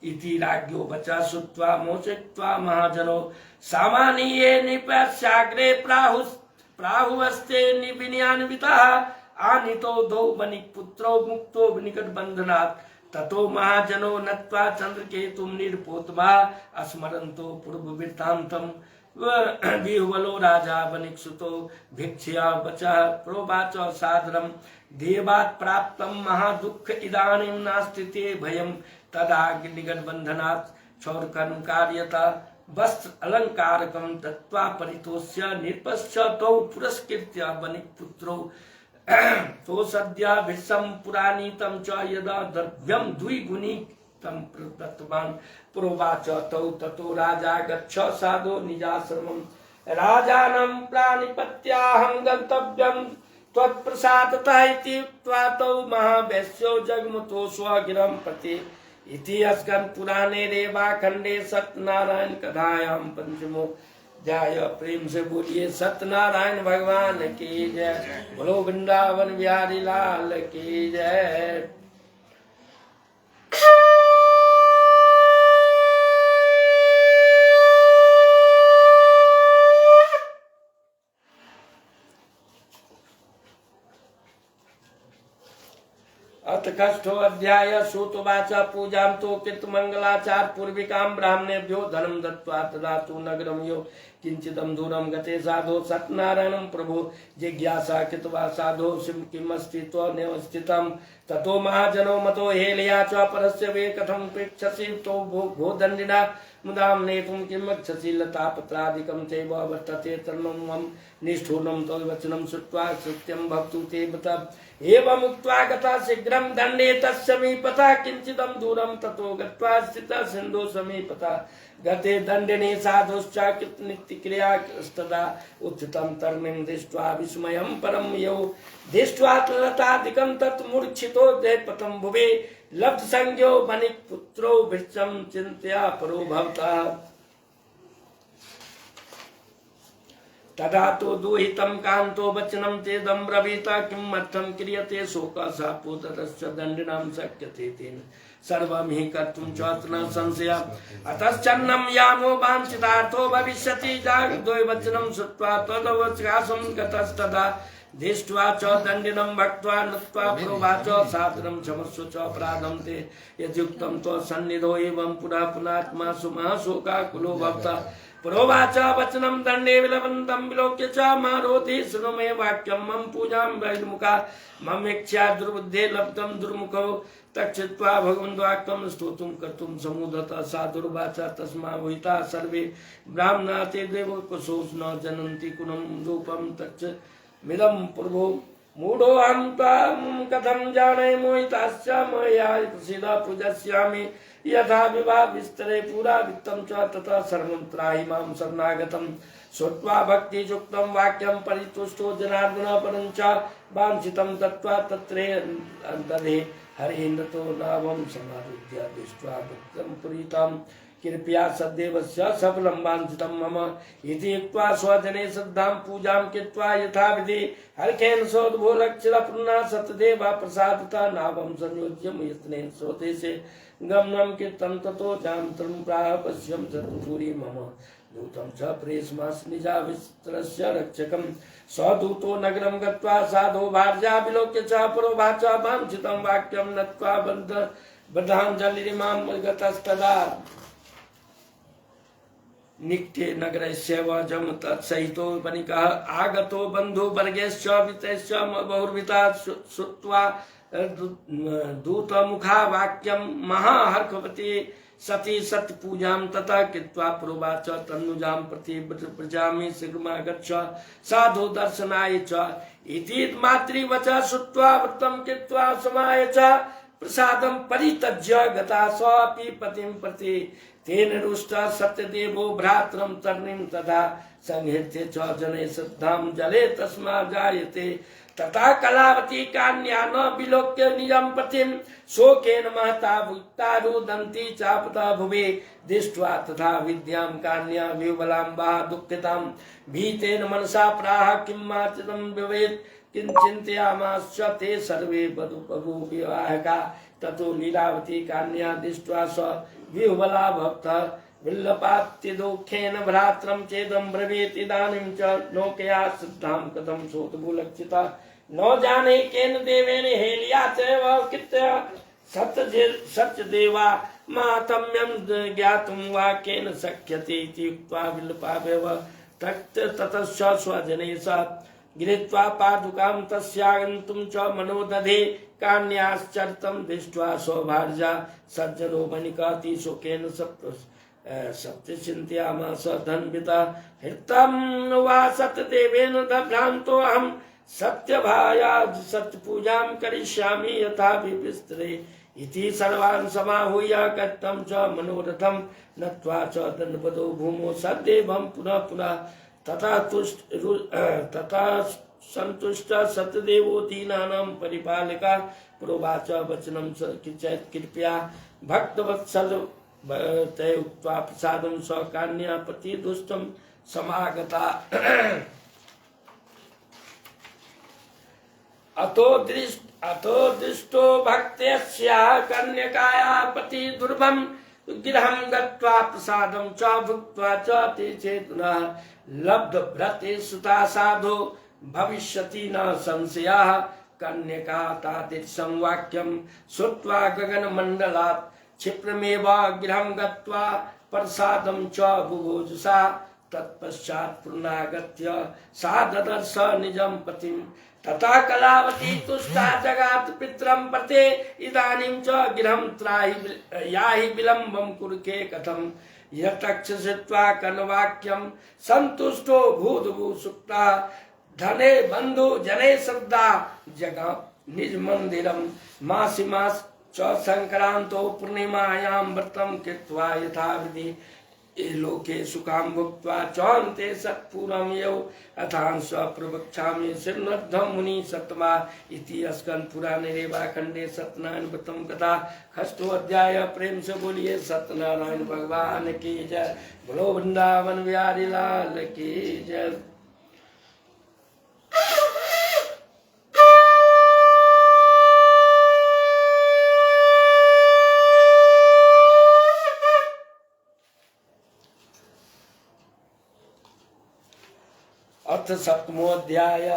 इति राज्ञो वचा श्रुत्वा मोचयित्वा महाजनो सामान्ये निपश्याग्रे प्राहुस्ते निविन्यान्वितः आनीतो दो वनिक पुत्रो मुक्तो निकट बंधनात् ततो महाजनो नत्वा चंद्रकेतुं निरपोतमा अस्मरन्तो पूर्व वृत्तान्तं विह्वलो राजा वनिक्षुतो भिक्षया वचः प्रोवाच सादरं देवात् प्राप्तं महादुःख इदानीं नास्ति ते भयं तदा निगड बंधनात् क्षौरकं कार्यता वस्त्र अलंकारकं दत्त्वा परितोष्य निरपश्य तौ पुरस्कृत्य वनिकपुत्रो तो सद्या भीषम पुराणीतं च यदा द्रव्यं द्विगुणितं प्रदत्तवान् प्रोवाच तौ ततो राजा गच्छ साधो निजाश्रमं राजानं प्राणिपत्याहं गन्तव्यं त्वत्प्रसादतः इति उक्त्वा तौ महावैश्यो जगमुतो स्वगिरं प्रति इति अस्कन्द पुराणे रेवाखंडे सत्यनारायण कथायां पंचमो अध्याय। प्रेम से बोलिए सत्यनारायण भगवान की जय। बोलो वृंदावन बिहारी लाल की जय। अथ कष्टो अध्याय सूतवाच पूजां तो कृतमंगलाचार पूर्विकां ब्राह्मणेभ्यो धनं दत्त्वा तदा तु नगरं यो किंचिदं दूरं गते साधो सत्यनारायणं प्रभो जिज्ञासा कृत्वा साधो किमस्ति त्वनेवस्थितं ततो महाजनो मतो हेलया च परस्य वे कथं प्रेक्षसि तो भो दण्डिना मुदां नेतुं किमक्षसि लतापत्रादिकं चैव वर्तते तन्मं निष्ठूरं तद्वचनं श्रुत्वा सत्यं भक्तु ते बत एवं उक्त्वा गता शीघ्रं दण्डे तत्समीपतः किंचिदं दूरं ततो गत्वा स्थितः सिन्धु समीपतः गते दण्डिने साधुश्च कृतनित्यक्रियास्तदा उत्थितं तर्मिं दृष्ट्वा विस्मयं परं यौ दृष्ट्वा लतादिकं तत् मूर्छितो दैपतं भुवे लब्धसंज्ञो वनिकपुत्रो भृशं चिन्तया परो भवतः तदा तो दुहितं कांतो वचनं तेदं ब्रवीत किमर्थं क्रियते शोकः सापोतरश्च दण्डिनां शक्यते तेन सर्वं हि कर्तुं च न संशयः अतश्चन्नं यामो वाञ्छितार्थो भविष्यति जागदो वचनं श्रुत्वा तदवकाशं गतस्तदा दृष्ट्वा च दण्डिनं भक्त्वा नत्वा प्रोवाच सादरं क्षमस्व च अपराधं ते यद्युक्तं त्वसन्निधौ एवं पुनः पुनात्मा सुमः शोकाकुलो भवतः प्रोवाच वचनं दण्डे विलवन्तं विलोक्य च मारोति शृणु मे वाक्यं मम पूजां बहिर्मुखा मम इच्छा दुर्बुद्धे लब्धं दुर्मुखो तक्षित्वा भगवन्द्वाक्यं स्तोतुं कर्तुं समुदतः साधुर्वाच तस्मा भूयिता सर्वे ब्राह्मणा ते देवकुशोष न जनन्ति कुलं रूपं तच्च मिदं प्रभो मूढोऽहं त्वां कथं जाने मोहिताश्च मया प्रसीद पूजस्यामि यथा विवाह विस्तरे पूरा वित्तं च तथा सर्वं त्राहि मां शरणागतं श्रुत्वा भक्तियुक्तं वाक्यं परितुष्टो जनार्दन परं च वाञ्छितं तत्त्वा तत्रे दधे हरिन्द्रतो नाभं समारुध्य दृष्ट्वा भक्तं पुरीतां कृपया सद्देवस्य सफलं वाञ्छितं मम इति उक्त्वा स्वजने श्रद्धां पूजां कृत्वा यथाविधि हर्षेण सोद्भोरक्षरपूर्णा सतदेवा प्रसादता नाभं संयोज्य यत्नेन स्वदेशे गमनं कीर्तन ततो जामत्रं प्राह पश्यं चतुर्भुरि मम दूतं च प्रेष्मास निजाविस्त्रस्य रक्षकं स्वदूतो नगरं गत्वा साधो भार्या विलोक्य च पुरोवाच वाञ्छितं वाक्यं नत्वा बद्धाञ्जलिरिमां गतस्तदा नित्ये नगरस्य वजं तत्सहितो वनिकः आगतो बन्धुवर्गेश्च वितश्च बहुर्विता श्रुत्वा दूतमुखा वाक्यं महाहर्षवती सती सत्य पूजाम तथा कृत्वा प्रोवाच तन्नुजाम प्रति प्रजामि शीघ्रमा गच्छ साधु दर्शनाय च इति मातृवच श्रुत्वा व्रतं कृत्वा समाय च प्रसादं परित्यज्य गता स्वापि पतिं प्रति तेन रुष्टः सत्यदेवो भ्रातरं तरणीं तथा संहृत्य च जने श्रद्धां जले तस्मा जायते तथा कलावती कान्या न विलोक्य निजं पतिं शोकेन महता भुक्ता रुदन्ती चापता भुवे दृष्ट्वा तथा विद्यां कान्या विह्वलां दुःखितां भीतेन मनसा प्राह किं माचितं भवेत् किञ्चिन्तयामाश्च ते सर्वे वधूपगो विवाहका ततो लीलावती कान्या दृष्ट्वा स विह्वला भक्तः विल्लपात्य दुःखेन भ्रातरं चेदं ब्रवीत इदानीं च नौकया श्रद्धां कथं सोतभूलक्षिता न जाने केन देवेन हेलिया चैव कृत्य सत्यदेवा मातम्यं ज्ञातुं वा केन शक्यते इति उक्त्वा विल्लपावेव ततश्च स्वजने सह गृहीत्वा पादुकां तस्यागन्तुं च मनोदधे कान्याश्चरितं दृष्ट्वा सौभार्या सज्जनो वणिकाति शोकेन सत्यचिन्तयामास धन्विता हृतं वा सत्यदेवेन भ्रान्तो अहं सत्यभाया सत्यपूजां करिष्यामि यथा विस्तरे इति सर्वान् समाहूय कट्टं च मनोरथं नत्वा च दण्डपदो भूमौ सदेवं पुनः पुनः तथा संतुष्ट सत्यदेवो दीनानां परिपालका प्रोवाच वचनं कृपया भक्तवत्सल तय उक्त्वा प्रसादं स्वकान्या प्रति दुष्टं समागता अतो दृष्टो भक्तेस्याः कन्यकाया पति दुर्भं गृहं गत्वा प्रसादं च भुक्त्वा च ते चेतुनः लब्धभ्रते सुता साधो भविष्यति न संशयः कन्यका तादृशं वाक्यं श्रुत्वा गगनमण्डलात् क्षिप्रमेव गृहं गत्वा प्रसादं च बुभुजुषा तत्पश्चात् पुनरागत्य सा ददर्श निजं पतिं तथा कलावती तुष्टा जगात पितरं पते इदानीं च गृहं त्राहि याहि विलम्बं कुरुके कथं यतक्षसित्वा कनवाक्यं सन्तुष्टो भूदभू सुप्ता धने बंधु जने श्रद्धा जगा निज मंदिरं मासी मास च संक्रांतो पूर्णिमायां व्रतं कृत्वा यथाविधि लोके सुखां भुक्त्वा चान्ते सत्पुरं यौ अथांस प्रवक्ष्यामि श्रीमद् मुनि सत्तमा इति स्कंद पुराणे रेवाखंडे सत्यनारायण व्रतम कथा षष्ठो अध्याय। प्रेम से बोलिए सत्यनारायण भगवान की जय। बोलो वृंदावन बिहारी लाल की जय। अथ सप्तमोऽध्याय।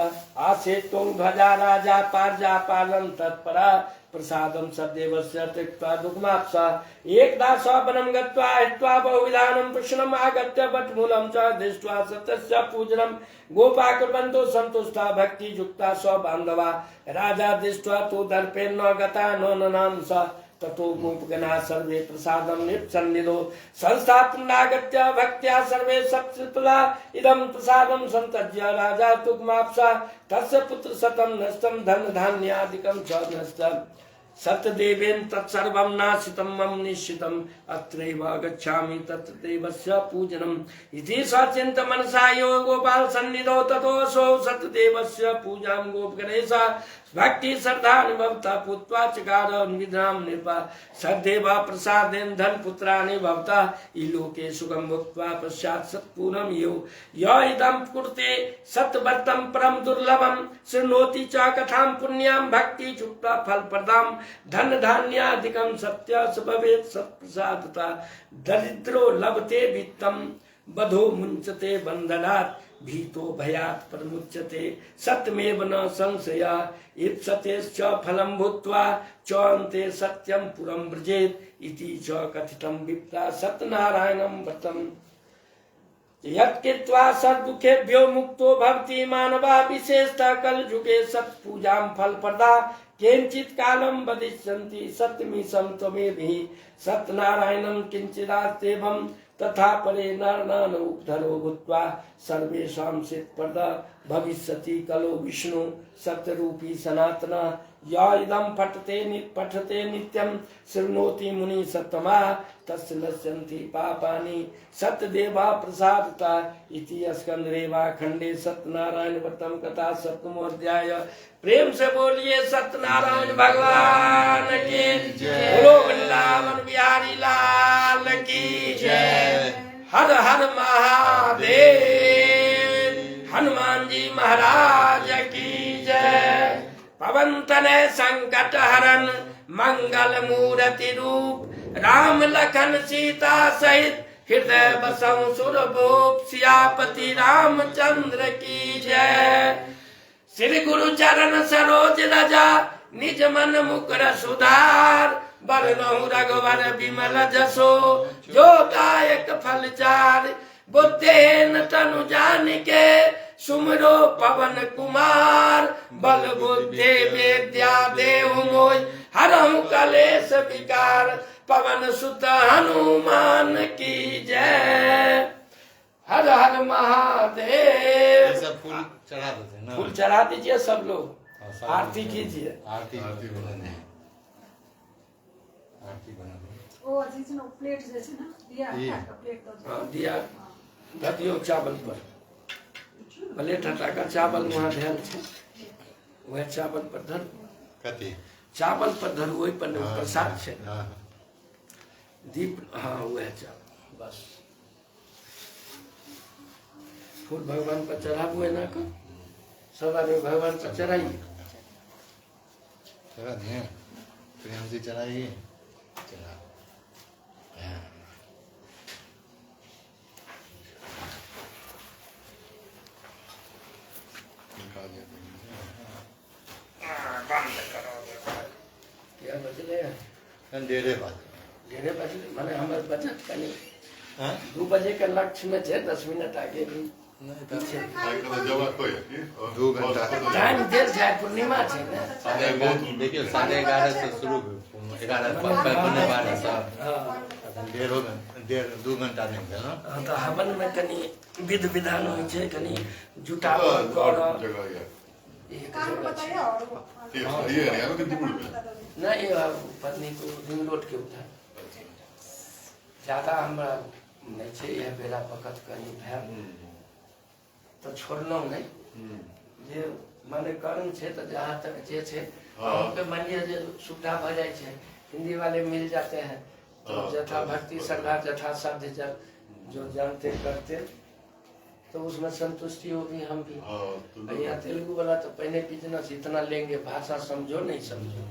आसेतुं ध्वजा राजा पार्जा पालन तत्परा प्रसादं सदेवस्य त्यक्त्वा दुग्माप्सा एकदा स वनं गत्वा हित्वा बहुविधानं पुष्णम् आगत्य वटमूलं च दृष्ट्वा सत्यस्य पूजनं गोपा कुर्वन्तो सन्तुष्टा भक्तियुक्ता स बान्धवा राजा दृष्ट्वा तु दर्पेण न गता ननां स ततो गोपगणा सर्वे प्रसादं निप्सन्निधो संस्थापनागत्य भक्त्या सर्वे सत्कृतला इदं प्रसादं सन्तज्य राजा तुग्माप्सा तस्य पुत्र शतं नष्टं धन धान्यादिकं च नष्टम् सत्यदेवेन तत्सर्वं नाशितं मम निश्चितम् अत्रैव गच्छामि तत्र देवस्य पूजनम् इति सचिन्त मनसा यो गोपाल सन्निधौ ततोऽसौ सत्यदेवस्य पूजां गोपगणेशः भक्ति श्रद्धा निभवता पूत्वा चकार निद्रां नृपा सदेव प्रसादेन धन पुत्राणि भवता इलोके सुखं भुक्त्वा पश्चात् सत्पूर्णं यो य इदं कुरुते सत्यव्रतं परम दुर्लभं शृणोति च कथां पुण्यां भक्ति चुक्ता फलप्रदां धन धान्यादिकं सत्य भवेत् सत्प्रसादता दरिद्रो लभते वित्तं बधो मुञ्चते बन्धनात् भीतो भयात् प्रमुच्यते सत्यमेव न संशयः इप्सतेश्च फलं भूत्वा च अन्ते सत्यं पुरं व्रजेत् इति च कथितं विप्रा सत्यनारायणं व्रतम् यत्कृत्वा सर्वदुःखेभ्यो मुक्तो भवति मानवा विशेषतः कलयुगे सत्पूजां फलप्रदा केनचित् कालं वदिष्यन्ति सत्यमीशं त्वमेभिः सत्यनारायणं किञ्चिदास्तेवं तथा परे नरनान उपधरो भूत्वा सर्वेषां सिद्धप्रदा भविष्यति कलो विष्णु सत्यरूपी सनातन या इदं पठते नित्यं शृणोति मुनि सत्तमा तस्य नश्यन्ति पापानि सत्यदेवा प्रसादता इति स्कंदरेवा खंडे सत्यनारायण व्रतम कथा सप्तमोऽध्याय। प्रेम से बोलिए सत्यनारायण भगवान की जय। बोलो वृंदावन बिहारी लाल की जय। हर हर महादेव। हनुमान जी महाराज की जय। पवन तनय संकट हरन मंगल मूर्ति रूप राम लखन सीता सहित हृदय बसंग सुरभूप सियापति रामचंद्र की जय। श्री गुरु चरण सरोज रजा निज मन मुकुर सुधार बरनहु रघुवर विमल जसो जो दायक फलचार बुद्धेन तनु जानिके सुमरो पवन कुमार बल बुद्धि विद्या देहु मोय हरहु कलेश विकार पवन सुत हनुमान की जय। हर हर महादेव। फूल चढ़ा देते ना, फूल चढ़ा दीजिए सब लोग, आरती कीजिए। आरती आरती बनानी। आरती बना दो। ओ अजीज नो प्लेट जे छै ना दिया ये। का प्लेट तो हाँ, दिया धतियो चावल पर भले ठटा का चावल वहाँ धैल छै वह चावल पर धर कथी चावल पर धर वही पर हाँ, प्रसाद छै हाँ, दीप हाँ वह चावल बस फूल भगवान पर चढ़ाबू है ना को सब आदमी भगवान पर चढ़ाइए। चढ़ा दिए प्रेम से चढ़ाइए चढ़ा। हाँ। निकाल दिया। क्या बचले डेढ़े बात ढेरे बचले माने हमारे बचत कनी हाँ? 2 बजे के लक्ष्य में थे 10 मिनट आगे भी नहीं, पीछे आइ कल जमा कोई है कि? 2 घंटा। टाइम देर जाए पूर्णिमा छै ना देखियो 11:30 से शुरू 11:15 सब हाँ 2 घंटा नहीं भेल ना। हाँ, तो हवन में कनी विध विधान होइ छै कनी जुटावन करऽ जगह है। एक काम जगह बताइए छै। और ये है ना कि दूर में। नहीं अब पत्नी को रिंग रोड के उधर ज्यादा हमरा नहीं छै यह बेरा पकत कनी भैल तो छोड़लहुँ नहीं जे माने कर्म छै तो जहाँ तक जे छै हम पे मान लिया जे सुविधा भ जाए छै हिंदी वाले मिल जाते हैं तो जथा भक्ति श्रद्धा जथा साध्य जब जो जानते करते तो उसमें संतुष्टि होगी हम भी। हाँ, यहाँ तेलुगु वाला तो पहले बिजनेस इतना लेंगे भाषा समझो नहीं समझो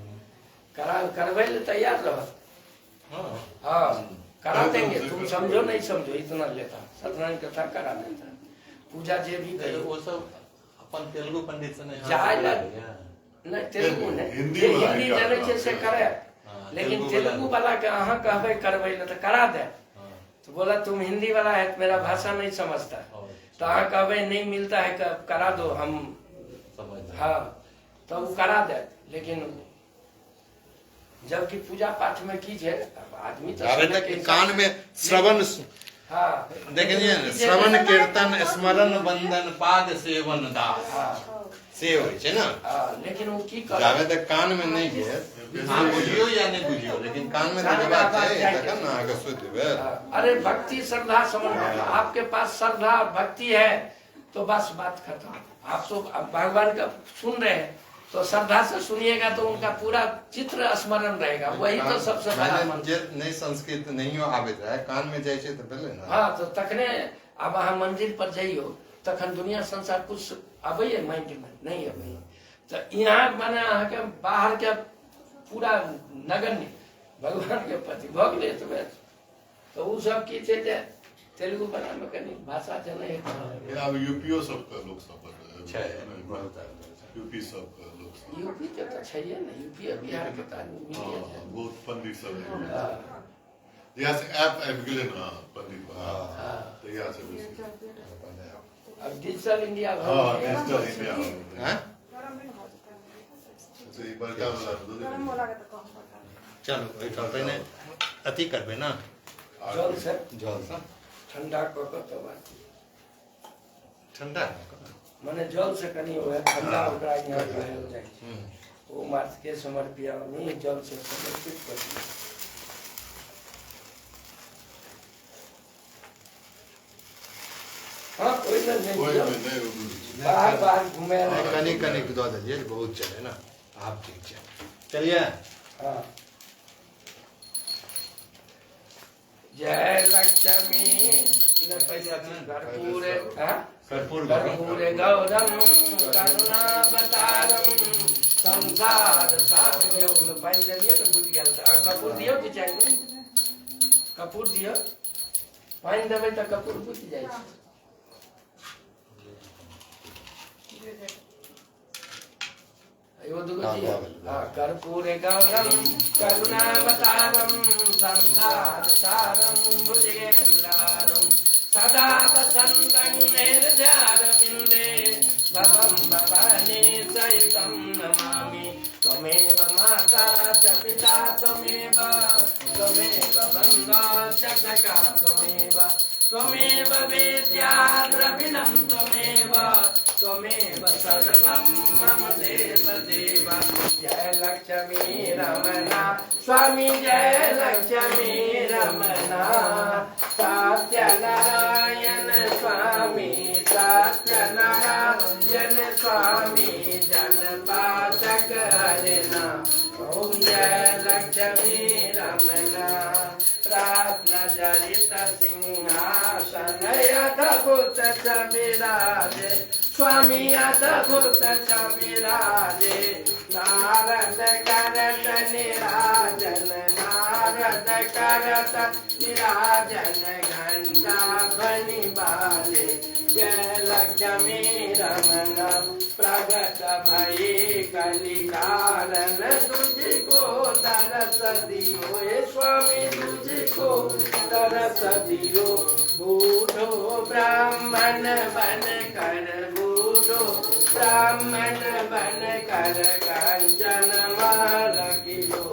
करवे ले तैयार रहो। हाँ हाँ करा देंगे तुम समझो नहीं समझो इतना लेता सत्यनारायण कथा करा देता पूजा जे भी तो करो वो सब अपन तेलुगु पंडित से नहीं जाए ला हाँ। नहीं तेलुगु नहीं हिंदी जे वाला हिंदी ही जाने करा छै से देता। करे हाँ, लेकिन तेलुगु तेलुगु वाला वाला के अहाँ कहबे करवे ले तो करा दे हाँ, तो बोला तुम हिंदी वाला है तो मेरा भाषा नहीं समझता और तो अहाँ कहबे नहीं मिलता है करा दो हम समझ हाँ तो वो करा दे लेकिन जबकि पूजा पाठ में कीजिए अब आदमी तो अरे समय के तक हिसाब कान से- में श्रवण हाँ देखिए श्रवण कीर्तन स्मरण वंदन पाद सेवन दास हाँ से होइ छै ना। हाँ लेकिन वो की कर जावे तक कान में नहीं है हाँ बुझियो या नहीं बुझियो लेकिन कान में तो बात है तखन ना आगे शुद्ध भेल। अरे भक्ति श्रद्धा समझ आपके पास श्रद्धा भक्ति है तो बस बात खत्म। आप तो अब भगवान का सुन रहे हैं तो श्रद्धा से सुनिएगा तो उनका पूरा चित्र स्मरण रहेगा वही तो सबसे बड़ा माने मंत्र। जे नहीं संस्कृत नहीं आबैत रहे कान में जाय छै तो भेलै ना। हाँ तो तखने अब अहाँ मंदिर पर जाइयो तखन दुनिया संसार कुछ अबैये माइंड में नहीं अबैये तो यहाँ माने अहाँ के बाहर के पूरा नगण्य भगवान के प्रति भऽ गेलै एतबे तो उ सब की छै जे तेलुगु बना में कनी भाषा जनै है अब यूपीओ सब का लोग सब छै यूपी सब का लोग सब। यूपी के तो छैहे ना यूपी और बिहार के तो आदमी मिलिए हाँ, छै। बहुत पंडित सब है। हाँ, Dia app bikin pandit. हाँ। Dia service. अब डिजिटल इंडिया Digital India. हाँ? So एक बार क्या बोला गरम होला के तो कम पड़ता चलो एक पहले अति करबे ना जल से जल से ठंडा क क तो बात ठंडा माने जल से कनी हो ठंडा ओकरा यहाँ हो जाए वो मार्च के समर्पिया नहीं जल से समर्पित कर दिया। हाँ कोई नहीं बाहर बाहर घूमे कनिक कनिक दो दीजिए बहुत चले ना आप ठीक है चलिए हाँ जय लक्ष्मी न पैसा कर्पूरे कर्पूर कर्पूरे गौरम करुणावतारम संसार सागर योग पानी दियो तो बुझ गया और कपूर दियो कि चाहिए कपूर दियो पानी देवे तो कपूर बुझ जाए यो दुगुची कर्पूरे गौरम करुणावतारम संसार सारम भुजगेन्द्रारम सदा वसन्तं निर्जारविन्दे भवं भवानी सहितं नमामि त्वमेव माता च पिता त्वमेव बन्धो च सखा त्वमेव वेद्या द्रविणं त्वमेव सर्वं मम देव जय लक्ष्मी रमणा स्वामी जय लक्ष्मी रमणा सत्यनारायण स्वामी जनपातक हरिणा ओम जय लक्ष्मी रमणा रत्नजडित सिंहासन अद्भुत च विराजे स्वामी अद्भुत च विराजे नारद करत निराजन घंटा बनि बाजे जय लक्ष्मी रमण प्रगट भई कलिकालन तुझको तरस दियो हे स्वामी तुझको तरस दियो बूढ़ो ब्राह्मण बन कर बूढ़ो ब्राह्मण बन कर कंचन माल कियो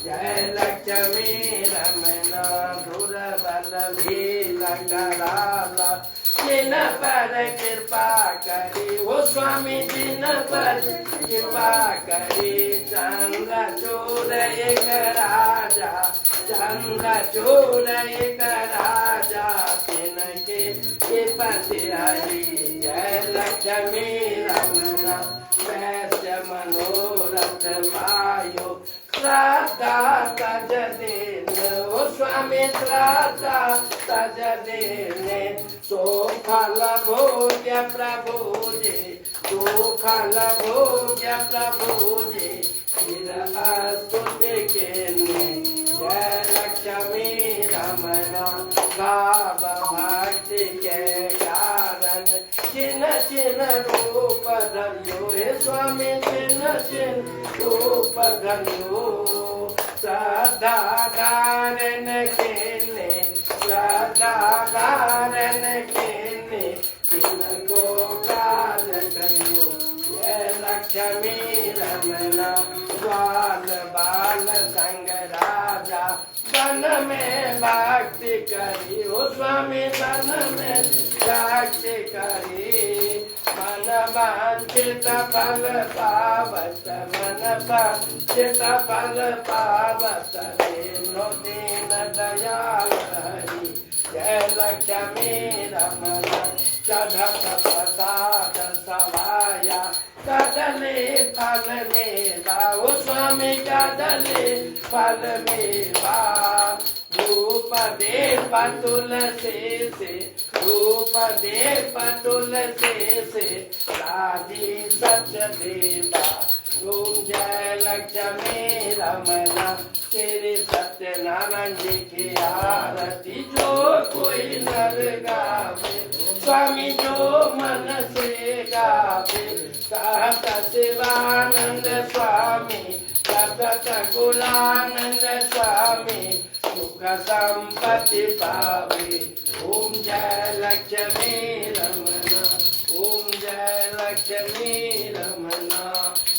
जय लक्ष्मी रमना दुर्बल भी लंगराला जिन पर कृपा करी वो स्वामी जिन पर कृपा करी चंद्र चूर एक राजा चंद्र चूर एक राजा तिनके पति हरि जय लक्ष्मी रमना वैश्य मनोरथ पायो श्रद्धा तज देन ओ स्वामी श्रद्धा तज देन सो फल भोग्य प्रभु जे सो फल भोग्य प्रभु जे फिर स्तुति के जय लक्ष्मी रमना भाव भक्ति के कारण चिन चिन रूप धरियो हे स्वामी चिन चिन रूप धरियो श्रद्धा धारण केने श्रद्धा धारण केने तिनको कार्य करियो जय लक्ष्मी रमना बाल बाल संग राजा वन में भक्ति करी ओ स्वामी वन में भक्ति करी मन वांछित फल पावत मन वांछित फल पावत दीनो दीन दयाल हरि जय लक्ष्मी रमना चढ़त प्रसाद सवाया कदले फल मेवा ओ स्वामी कदले फल मेवा धूप दे तुलसी से धूप दे तुलसी से राधी सत्य देवा ओम जय लक्ष्मी रमना तेरे सत्यनारायण जी की आरती जो कोई नर गावे स्वामी जो मन से गावे कहत शिवानंद स्वामी कहत कुलानंद स्वामी सुख संपत्ति पावे। ओम जय लक्ष्मी रमना, ओम जय लक्ष्मी रमना।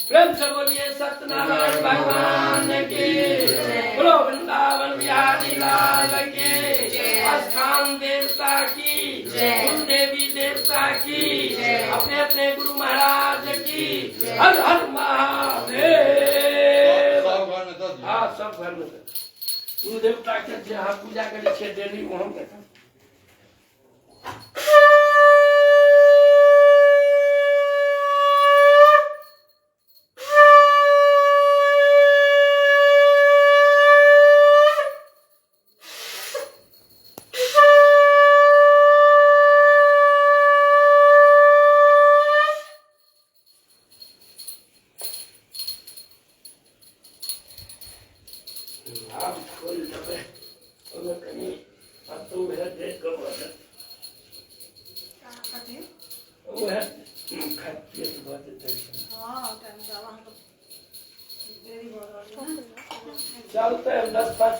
प्रेम से बोलिए सत्यनारायण भगवान की, बोलो वृंदावन बिहारी लाल की, स्थान देवता की, कुल देवी देवता की, अपने अपने गुरु महाराज की। हर हर महादेव। हाँ सब घर में गुरु देवता के जहाँ पूजा करे छे डेली वहाँ के आप खोल दबे और कहीं अब तो मेरा डेट कब हो गया वो है खाती है तो बहुत टेंशन। हाँ टाइम जावा हम तो देरी बहुत हो रही है ना। चलते हैं 10-5